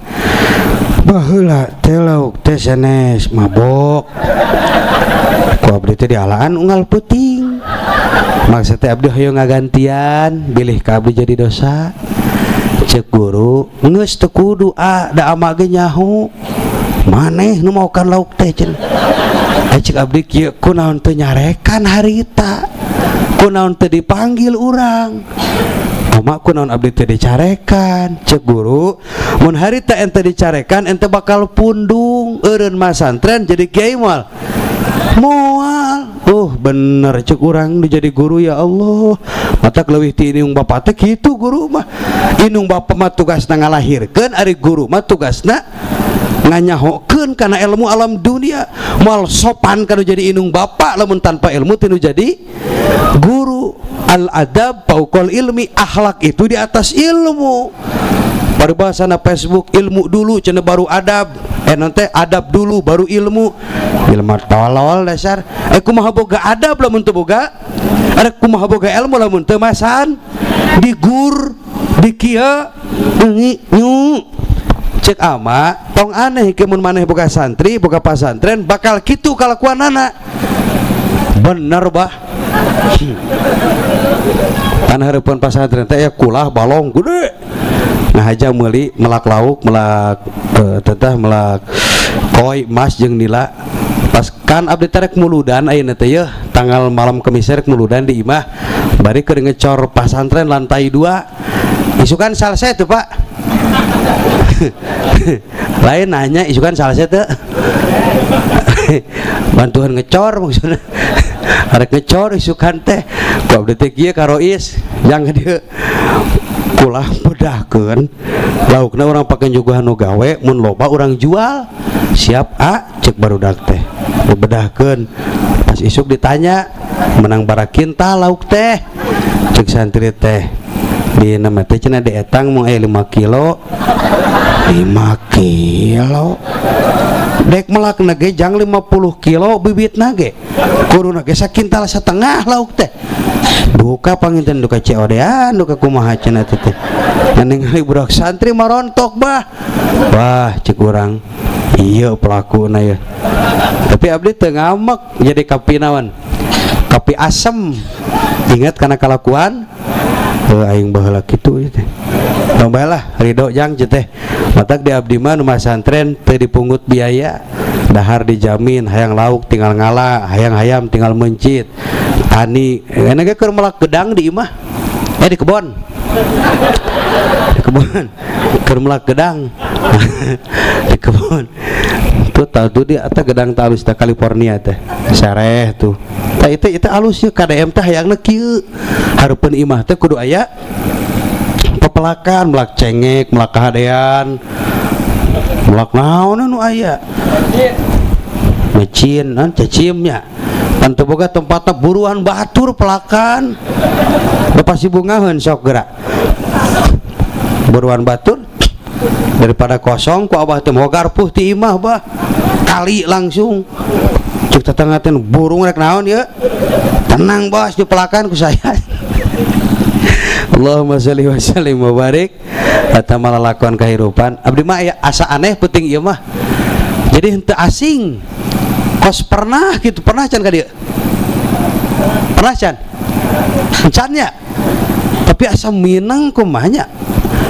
S2: baheula teh lauk teh sanes mabok ku abdi teh dialaan unggal peuting maksud teh abdi hoyong ngagantian bilih ka abdi jadi dosa. Cek guru geus teu kudu da ama ge nyaho maneh nu maokan lauk teh cenah. Cek abdi kieu kunaon teu nyarekan harita, kunaon teu dipanggil urang, ama kunaon abdi teu dicarekan. Cek guru mun harita ente dicarekan ente bakal pundung eureun masantren jadi kiai moal bener cek urang nu jadi guru ya Allah matak leuwih ti inung bapak teh kitu guru mah. Inung bapak mah tugasna ngalahirkeun, ari guru mah tugasna nganyahokeun kana ilmu alam dunia. Moal sopan kana jadi inung bapak lamun tanpa ilmu tinu jadi guru. Al adab fauqal ilmi, akhlak itu di atas ilmu. Paribasana Facebook ilmu dulu cenah baru adab. Nanti adab dulu baru ilmu. Ilmu tolol dasar. Kumaha boga adab lamun teu boga? Ada kumaha boga ilmu lamun teu masan? Digur, dikieu, nyu. Cek ama, tong aneh kemun maneh boga santri, boga pasantren bakal kitu kalakuanana. Bener bah. Kan hareupeun pasantren teh kulah balong gede. Nah aja meuli melak lauk, melak teteh melak koi emas jeung nila. Pas kan abdi terek muludan ayeuna teh yeuh tanggal malam Kamis rek muludan di imah. Bari keur ngecor pasantren lantai 2. Isukan salse tuh Pak. Lain nanya isukan salse teu. Bantuan ngecor maksudna. Arek ngecor isukan teh. Ku abdi teh kieu ka Rois, jang dieu. Kulah bedahkeun laukna urang pake juguhan nu gawe mun loba urang jual. Siap cek barudak teh bedahkeun. Pas isuk ditanya menang barakinta lauk teh, cek santri teh di nama teh cenah dietang mau 5 kilo 5 kilo dek melakna ge jang 50 kilo bibitna ge kuruna ge sakintal setengah lauk teh. Duka panginten duka COD-an duka kumaha cenah teh. Ningali budak santri marontok bah. Wah cek urang iya pelakuna ya. Tapi abdi teu ngamek jadi kapi naon? Kapi asem. Ingat kana kalakuan aing baheula kitu teh. Baheula ridho jang teh. Matak di abdi mah nu masantren teu dipungut biaya. Dahar dijamin, hayang lauk tinggal ngalah, hayang hayam tinggal mencit. Tani enak ge keur melak gedang di imah. Di kebon. Di kebon. Keur melak gedang. Di kebon. Tuh tahu tuh dia eta gedang talus teh California teh. Sareh tuh. Tah itu alus ye KDM teh hayangna kieu. Hareupeun imah teh kudu aya pepelakan, melak cengek, melak kahadean. Melak naon nu aya? Mecin, cacimnya. Pan teu boga tempatna buruan batur pelakan. Lepas bungaheun sok gerak. Buruan batur daripada kosong ku abah teh moga garpuh ti imah bah. Kali langsung. Cuk tetangga teh burung rek naon ye? Tenang bos di pelakan ku saya. Allahumma sholli wa sallim wa barik eta malalakon kahirupan abdi mah asa aneh penting ieu mah jadi henteu asing kos pernah gitu pernah can ka dieu pernah can nya tapi asa minang kumanya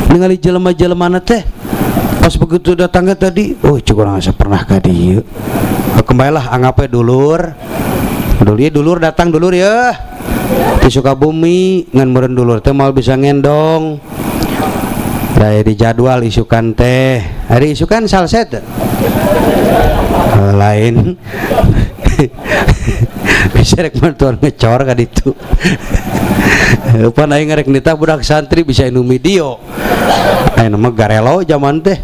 S2: ningali jelema-jelemana teh pas begitu datangnya tadi cuk urang asa pernah ka dieu kembalilah anggape dulur datang dulur ya di Sukabumi ngan meureun dulur teh mal bisa ngendong da di jadwal isukan teh hari isukan salset lain bisa rek mantuan ngecor ka ditu pan aing rek nita budak santri bisa inu video ayeuna mah garelo zaman teh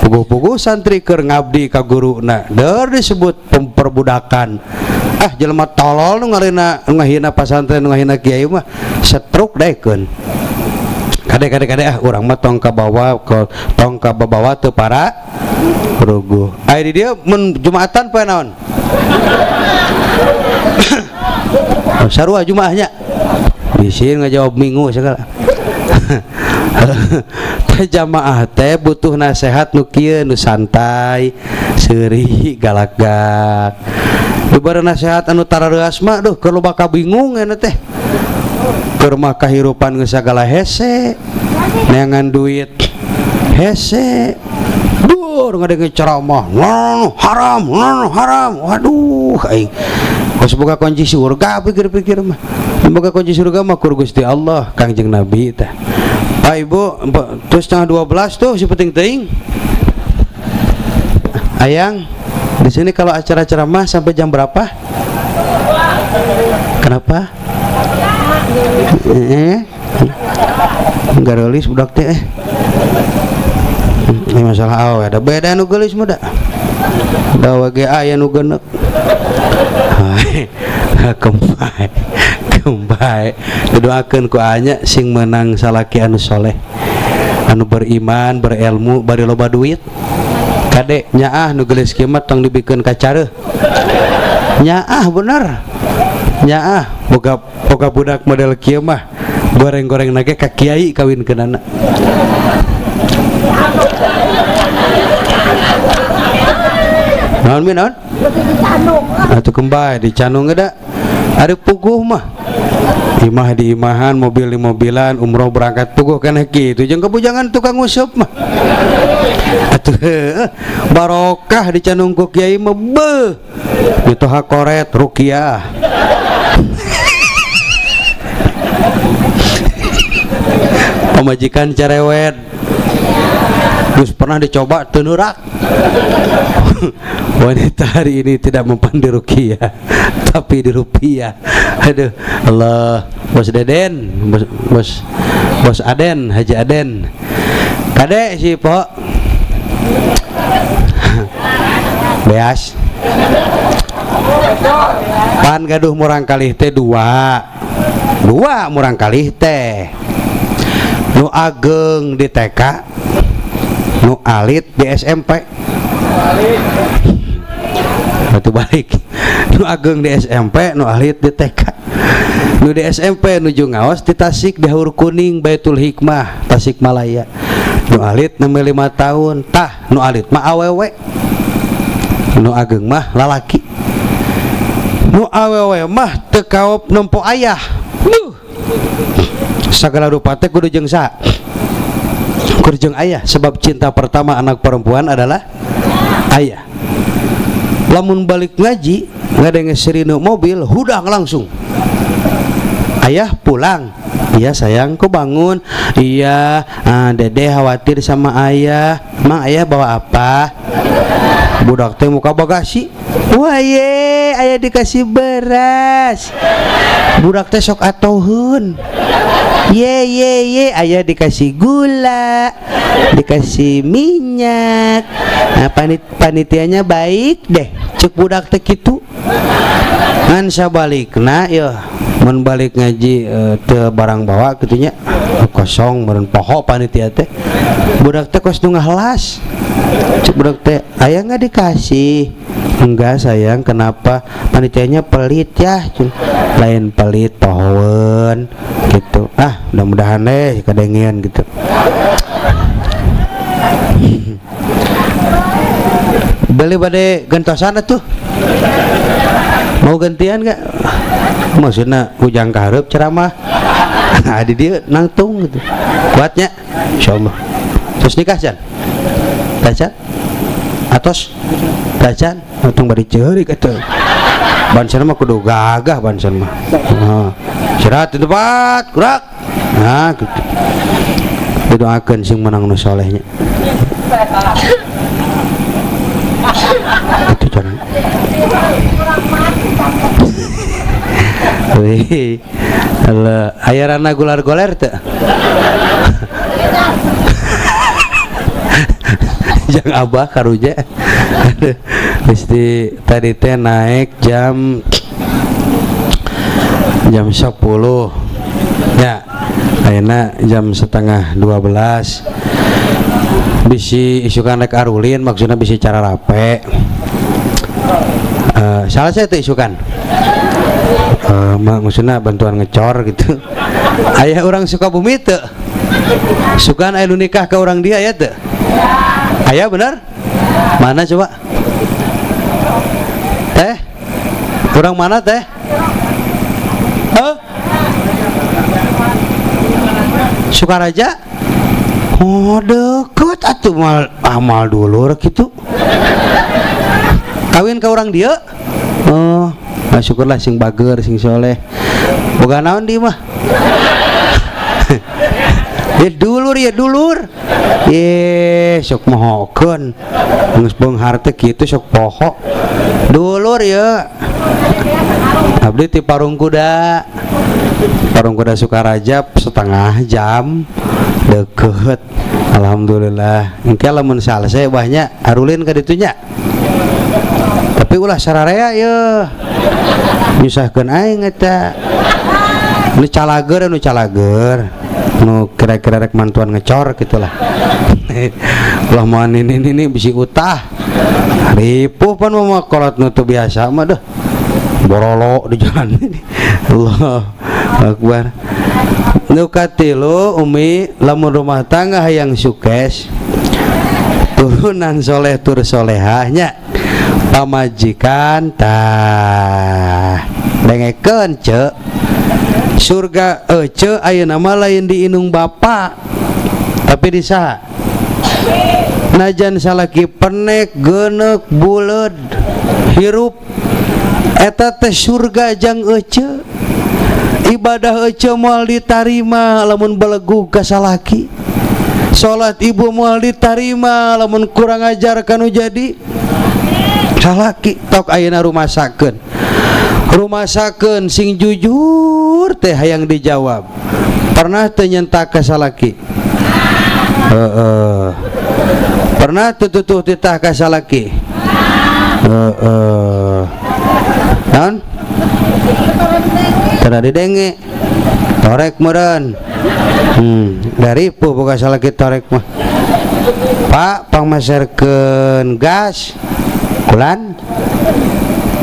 S2: puguh-puguh santri keur ngabdi ka guruna deur disebut pemperbudakan. Jelema tolol nu ngahina pasantren nu ngahina kiai mah setruk daekeun kadek urang mah tong ka bawa teu para ruguh. Ai di dieu mun Jumatan poe naon? Sarua Jumaahnya. Bisin ngajawab minggu segala. Teh jamaah teh butuh nasihat nu kieu nu santai, seuri, galak-galak. Dibere nasihat anu tarareas mah duh keur loba kabingung eta teh. Keur mah kahirupan geus sagala hese. Neangan duit hese. Dur ngadenge ceramah, haram. Waduh aing. Geus boga kunci surga pikir-pikir mah. Boga kunci surga mah kur Gusti Allah, Kangjeng Nabi teh. Pak Ibu, terus setengah 12 tuh si penting teuing. Ayang, di sini kalau acara ceramah sampai jam berapa? Kenapa? Enggak gelis budak teh. Ini masalah awe, ada beda nu gelis mah da. Da wage aya nu geuneuk. Kembali doakeun ku anya sing menang salaki anu soleh, anu beriman, berilmu, bari loba duit. Kade nyaah nu gelis kieu mah tong dibikeun kacareuh. Nyaah bener. Nyaah boga budak model kieu mah goreng-goreng nage ka kiai kawinkeunana. Naon mi naon? Atuh kembali di Canung ada puguh mah. Imah di imahan, mobil di mobilan, umroh berangkat puguh kana kitu jeung kebujangan tukang useup mah. Atuh barokah di Canung ku kiai mah beuh. Itu hakoret ruqyah. Pemajikan cerewet. Terus pernah dicoba tenurak. Wanita hari ini tidak mempan di ruqyah tapi di rupiah. Aduh Allah. Bos Deden, bos Aden, Haji Aden. Kade si Po beas pan gaduh murang kalih teh dua murang kalih teh nu ageng di TK, nu alit di SMP. Batu balik. Nu ageng di SMP, nu alit di TK. Nu di SMP nuju ngaos di Tasik di Haur Kuning Baitul Hikmah Tasikmalaya. Nu alit 65 tahun. Tah nu alit mah awewe. Nu ageng mah lalaki. Nu awewe mah teu kaop nempo ayah. Sagala rupa teh kudu jeung sa? Kudu jeung ayah, sebab cinta pertama anak perempuan adalah ayah. Lamun balik ngaji ngadenge serinu mobil hudang langsung. Ayah pulang. Iya sayang, kok bangun? Iya, Dede khawatir sama ayah. Emang ayah bawa apa? Budak teh muka bagasi. Wah ye, ayah dikasih beras. Budak teh sok atohun. Ye, ayah dikasih gula, dikasih minyak. Nah, panitianya baik deh. Cek budak teh kitu. Ngan sabalikna yo mun balik ngaji teu barang bawa kitunya kosong meureun poho panitia teh. Budak teh kos nu ngahelas. Cek budak teh, "Aya enggak dikasih?" "Enggak sayang, kenapa?" "Panitianya pelit ya." "Lain pelit pohoeun." Gitu. Mudah-mudahan deh kadengian gitu. Beli bade gentosan atuh. Mau gantian gak? Maksudnya ujang kaharep ceramah. Adi dia nangtung gitu. Kuatnya insyaallah. Terus nikah can? Tacan? Atos? Tacan? Untung bari ceurik atuh. Bansen mah kudu gagah bansen mah. Istirahat di tempat, gerak. Nah gitu. Didoakeun sing menang nu salehnya. Itu jangan. Wih, ayarana gular-gular teh. Jang abah karuja. Mesti tadi teh naik jam 10. Ya, ayeuna jam setengah 12. Bisi isukan rek arulin maksudnya bisi cara rape. Salah saya itu isukan. Maksudnya bantuan ngecor gitu. Ayah orang Sukabumi teu. Sukan aya nu nikah ke orang dia ya teu. Ayah bener? Mana coba? Teh? Orang mana teh? Sukaraja? Oh deket atuh amal dulur gitu. Kawin ke orang dia? Oh, nah syukurlah sing bager sing soleh. Boga naon di mah? Ya dulur. Ye sok mohokeun. Geus beunghar teh kitu sok poho. Dulur ya. Abdi ti Parung Kuda Sukaraja setengah jam deket. Alhamdulillah engke lamun salse banyak arulin ka ditu nya. Tapi ulah sararea ye nyusahkeun aing eta nu calager nu kira-kira rek mantuan ngecor gitulah. Ulah moal ini bisi utah ripuh pan mah kolot nu teu biasa mah deh borolo di jalan ini. Allah Akbar. Nu katilu umi lamun rumah tangga hayang sukses turunan soleh tur solehahnya pamajikan tah dengekeun ceu surga ceu ayeuna mah lain di inung bapa tapi di saha najan salaki penek geuneuk buleud hirup eta teh surga jang ece ibadah ece moal ditarima lamun belegu ka salaki salat ibu moal ditarima lamun kurang ajar kanu jadi salaki tok ayeuna rumasakeun sing jujur teh hayang dijawab pernah teu nyentak ka salaki pernah teu tutuh titah ka salaki naon tara didenge torek meureun dari pu boga salaki torek mah Pak pangmaserkeun gas kulan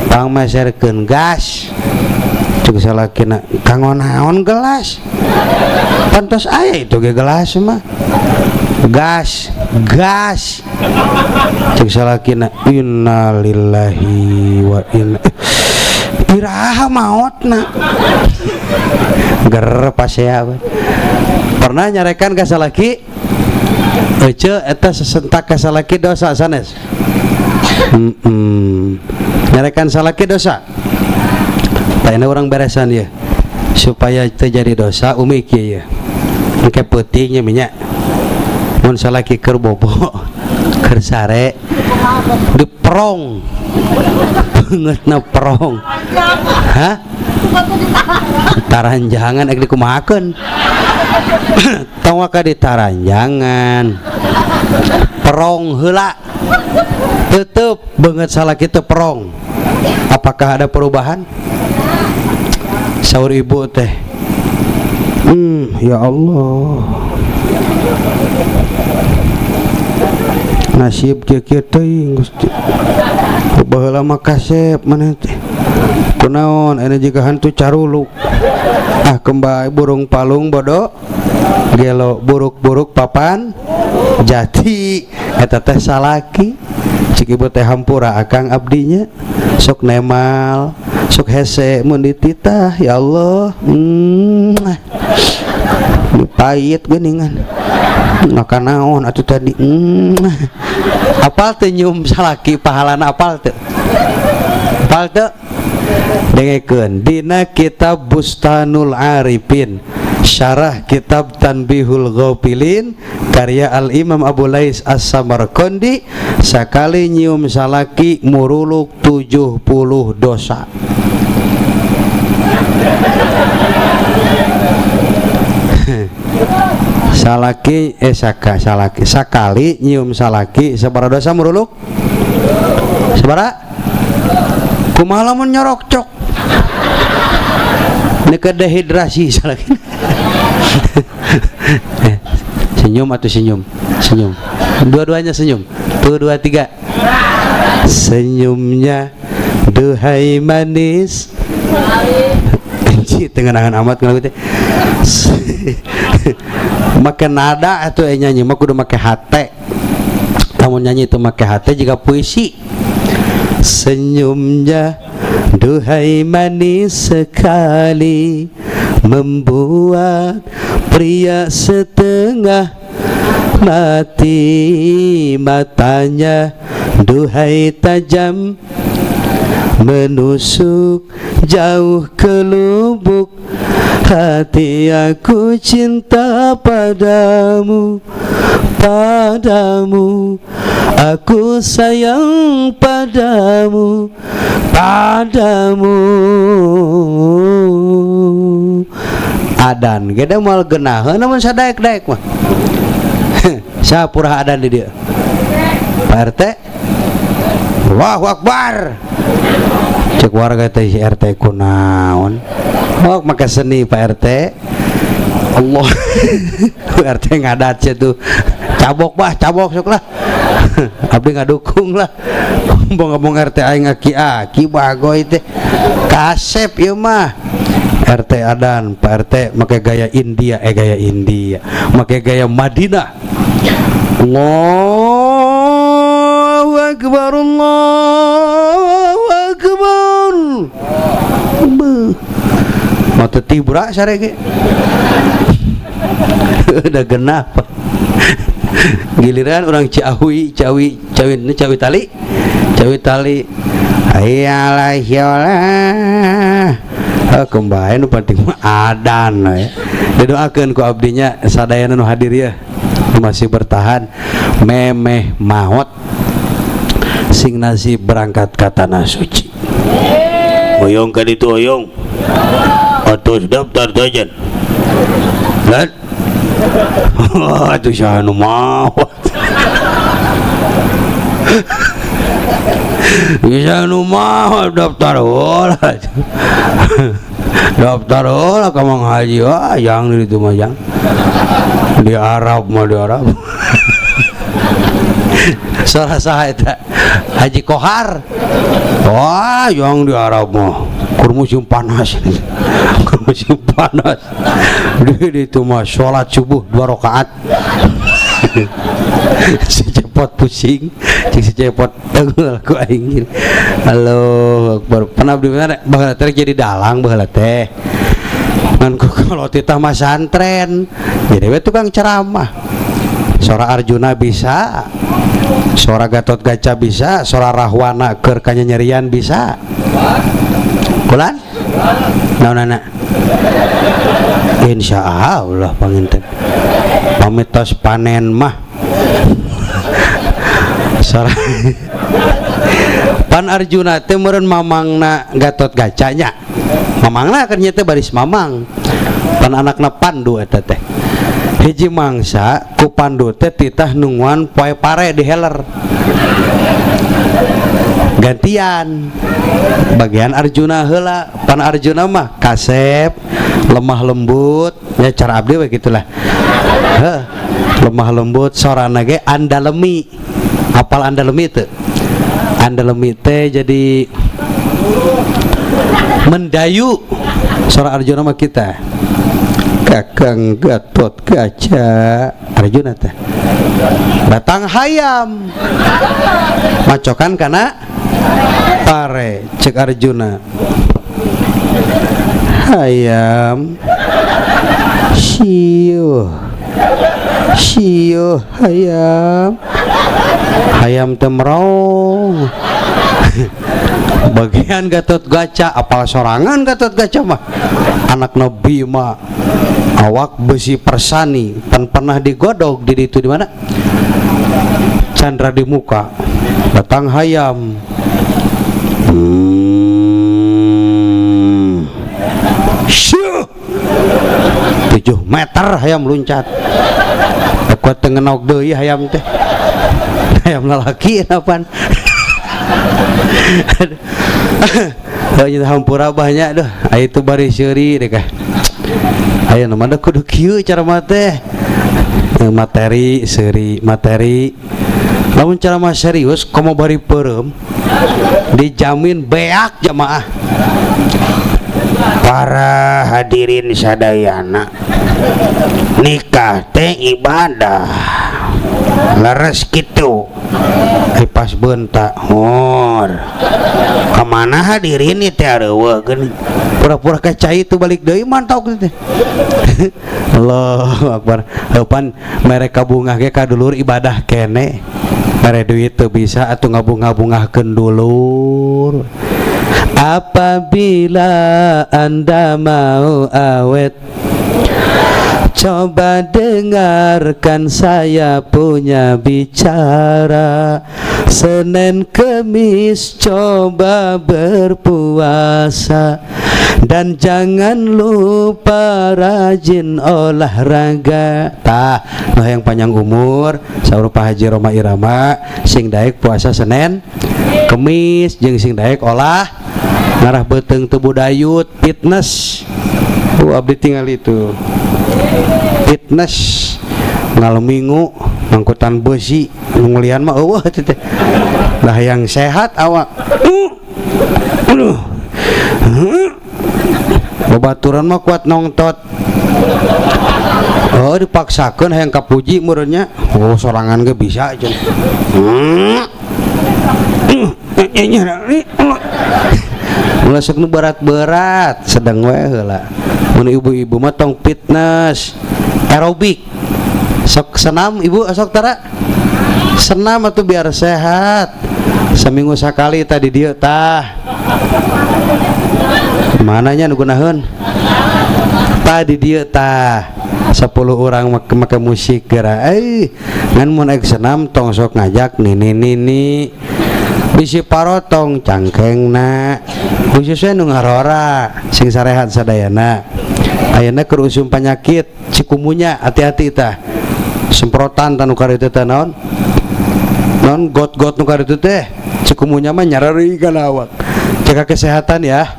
S2: pangmaserkeun gas cuk salakina kanggo naon gelas pantos aya itu ge gelas mah gas cuk salakina innalillahi wa inna iraha maotna ger pasea pernah nyarekan ka salaki ece eta sesentak ka salaki dosa sanes nyarekan salaki dosa tayna orang beresan ya supaya terjadi dosa umi kieu ya engke peutingnya minyak mun salaki keur bobo keur sare diperong beungeutna perong hah taranjangan ek dikumahakeun tong ka ditaranjangan perong heula tetep beungeut salaki teu perong apakah ada perubahan saur ibu teh ya Allah nasib kieu teuing Gusti baheula mah kasep maneh teh kunaon aya jiga hantu caruluk kembali burung palung bodoh gelo buruk-buruk papan jati eta teh salaki cik ibu teh hampura akang abdinya sok nemal sok hese mun dititah ya Allah pahit geuningan maka naon atuh tadi apal teh nyium salaki pahalana apal teh dengekeun dina kitab Bustanul Arifin syarah kitab Tanbihul Ghafilin karya Al-Imam Abu Lais As-Samarqandi sakali nyium salaki muruluk 70 dosa. Salaki salaki sakali nyium salaki sabaraha dosa muruluk sabaraha kumaha lamun nyorok cok neu dehidrasi salaki Senyum atau senyum? Senyum. Dua-duanya senyum. 1, 2, 3. Senyumnya duhai manis. Benci tengenangan amat kalau gitu. Make nada atau nyanyi mah kudu make hate. Namun nyanyi itu make hate jika puisi. Senyumnya duhai manis sekali, membuat pria setengah mati. Matanya duhai tajam, menusuk jauh ke lubuk hati. Aku cinta padamu, padamu. Aku sayang padamu, padamu. Adan gede mal genah namun sadaek-daek mah. Sapurah adan di dia. Pak RT, Allahu Akbar. Cek warga teh RT kunaon. Oh make seni Pak RT. Allah. RT ngadat tuh. Cabok bah, cabok sok lah. Abdi ngadukung lah. Ngomong RT aing aki-aki bagoy teh. Kasep ieu mah. RT adan, Pak RT make gaya India, gaya India. Make gaya Madinah. Allahu Akbar, Allahu Akbar. Mata tibra sarege. Udah genap. Giliran orang Ciawi tali. Ayalah yolah. Kembali nu penting mah adan ya. Didoakeun ku abdinya sadayana nu hadir ya. Masih bertahan memeh maot sing nasib berangkat ka tanah suci. Oyong ka ditu oyong. Atos daftar tajan. Lan. Atuh saha nu maot. Bisa nu maot daftar heula. Daftar heula ka Mang Haji. Wah, yang di ditu mah yang. Di Arab mah di Arab. Salah saha eta? Haji Kohar. Wah, yang di Arab mah kur musim panas. Kur musim panas. Di itu mah salat subuh 2 rakaat. Secepot pusing, secepot tengel ku aing. Halo, Akbar. Pernah di mana baheula teh jadi dalang baheula teh. Ngan kalau titah mah santren. Jadi we tukang ceramah. Sora Arjuna bisa. Sora Gatot Kaca bisa, sora Rahwana keur kanyanyerian bisa. Kulan? Naonana? Insyaallah panginten. Pamit tos panen mah. Sora Pan Arjuna teh meureun mamangna Gatot Kacanya. Mamangna keur nya teh baris mamang. Pan anakna Pandu eta teh. Hiji mangsa ku Pandu teh titah nungguan poe pare di heler. Gantian bagian Arjuna heula. Pan Arjuna mah kasep, lemah lembut, ya cara abdi we gitulah. Lemah lembut sorana ge andalemi. Apal andalemi teu? Andalemi teh jadi mendayu. Sora Arjuna mah kita Kakang Gatot Kaca Arjuna teh datang hayam macokan kana pare. Cek Arjuna, hayam siuh hayam temrong. Bagian Gatot Kaca apal sorangan Gatot Kaca mah anak Nabi mah awak besi persani pan pernah digodog di itu di mana Chandra di muka. Datang hayam 7 meter hayam luncat. Kuat tengenauk deui hayam teh. Hayam lalaki napan. Hampura banyak dah. Itu bari seuri deh kah. aya nu mah kudu kieu cara mah teh materi seri materi lamun cara mah serius komo bari peureum dijamin beak jamaah. Para hadirin sadayana, nikah teh ibadah leres gitu pas bentak hor kemana hadirin itu areueuh geuning pura-pura kacai itu balik deui mantau gitu. Allahu Akbar. Heupan mereka bungah ge ka dulur ibadah kene mere duit teu bisa atuh ngabungah-bungahkeun dulur. Apabila Anda mau awet, coba dengarkan saya punya bicara. Senin Kemis coba berpuasa, dan jangan lupa rajin olahraga. Tah, noh yang panjang umur saur Pak Haji Roma Irama sing daek puasa Senin Kemis jeung sing daek olah ngarah beteng teu budayut fitness. Abdi tinggal itu fitness ngalem minggu angkutan besi ngelian mah eueuh teh lah yang sehat awak babaturan mah kuat nongtot. Oh dipaksakeun hayang kapuji meureunnya. Oh sorangan ge bisa aja. Mulai sok nu berat-berat sedang we heula. Mun ibu-ibu mah tong fitness aerobik. Sok senam ibu sok tara. Senam atuh biar sehat. Seminggu sakali tadi dieu tah. Mananya nu gunaheun? Tadi dieu tah. 10 orang make musik geura. Ngan mun ek senam tong sok ngajak nini bisi parotong cangkengna khususnya nu ngarora sing sarehat sadayana. Ayeuna keur usum penyakit cikumunya hati-hati tah. Semprotan tanu karitu teh naon? Naon got-got nu karitu teh cikumunya mah nyarari kana awak. Jaga kesehatan ya.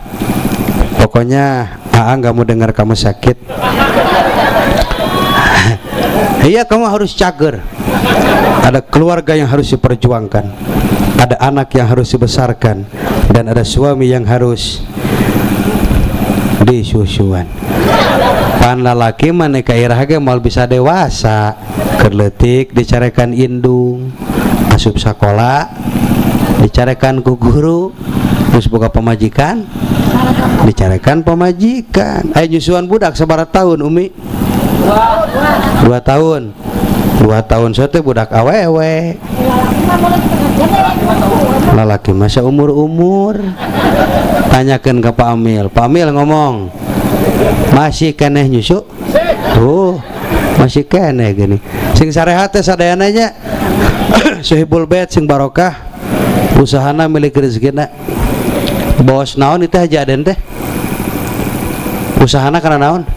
S2: Pokoknya enggak mau dengar kamu sakit. Iya kamu harus cager. Ada keluarga yang harus diperjuangkan, ada anak yang harus dibesarkan, dan ada suami yang harus disusuan. Pan lalaki maneh kairah ge moal bisa dewasa keur leutik dicarekan indung, asup sakola dicarekan ku guru, terus boga pamajikan dicarekan pamajikan. Aya nyusuan budak sabaraha tahun Umi? 2 tahun. 2 tahun sote budak awewe. Lalaki masa umur-umur. Tanyakan ke Pak Amil. Pak Amil ngomong, masih keneh nyusu? Oh, masih keneh gini. Sing sarehat teh sadayana nya. Sohibul bait sing barokah. Usahana milik rezekina. Bos naon itu Haji Aden teh? Usahana kana naon?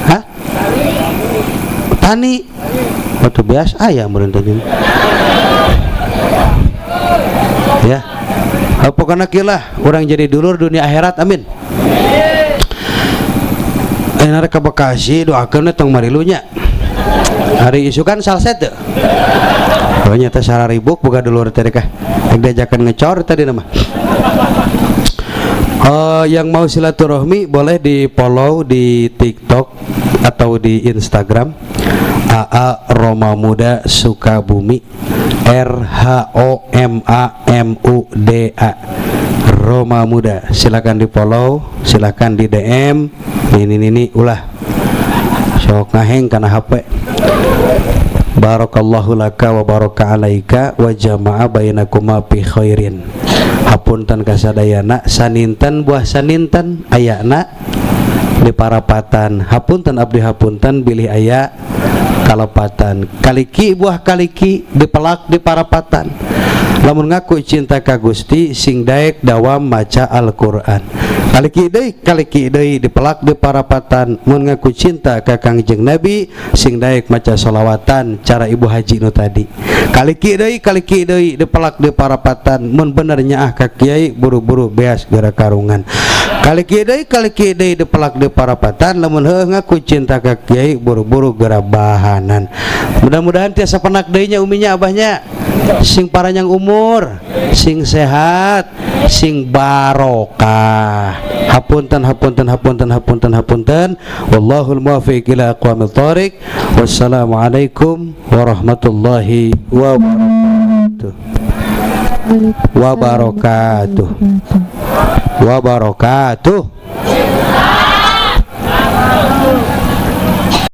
S2: Hah? Tani. Waktu biasa ayah merentah ini. Ya. Apa kana kilah orang jadi dulur dunia akhirat amin. Enak ke Bekasi doakeun tong marilunya. Hari isu kan salset teh. Oh nyata sararibuk boga dulur teh kah. Ek diajakan ngecor tadi nama. Yang mau silaturahmi boleh di follow di TikTok atau di Instagram AA Roma Muda Sukabumi RHOMAMUDA Roma Muda. Silakan di follow, silakan di DM. Ini ulah sok ngaheng kana HP. Barakallahu laka wa baraka alaika wa jama'a bainakuma fi khairin. Hapunten kasadayana saninten buah saninten ayana di parapatan. Hapunten abdi hapunten bilih aya kalapatan. Kaliki buah kaliki dipelak di parapatan. Lamun ngaku cinta ka Gusti sing daek dawam maca Al-Qur'an. kaliki deui dipelak di parapatan mun ngaku cinta ka Kangjeng Nabi sing daek maca sholawatan cara ibu haji nu tadi. Kaliki deui dipelak di parapatan mun bener nyaah ka kiai buru-buru beas gara karungan. Kaliki deui dipelak di parapatan lamun heuh ngaku cinta ka kiai buru-buru gara bahanan. Mudah-mudahan tiasa penak deui nya uminya abahnya sing paranyang umur, sing sehat, sing barokah. Hapunten wallahul muwaffiq ila aqwamit thoriq. Wassalamualaikum warahmatullahi wabarakatuh.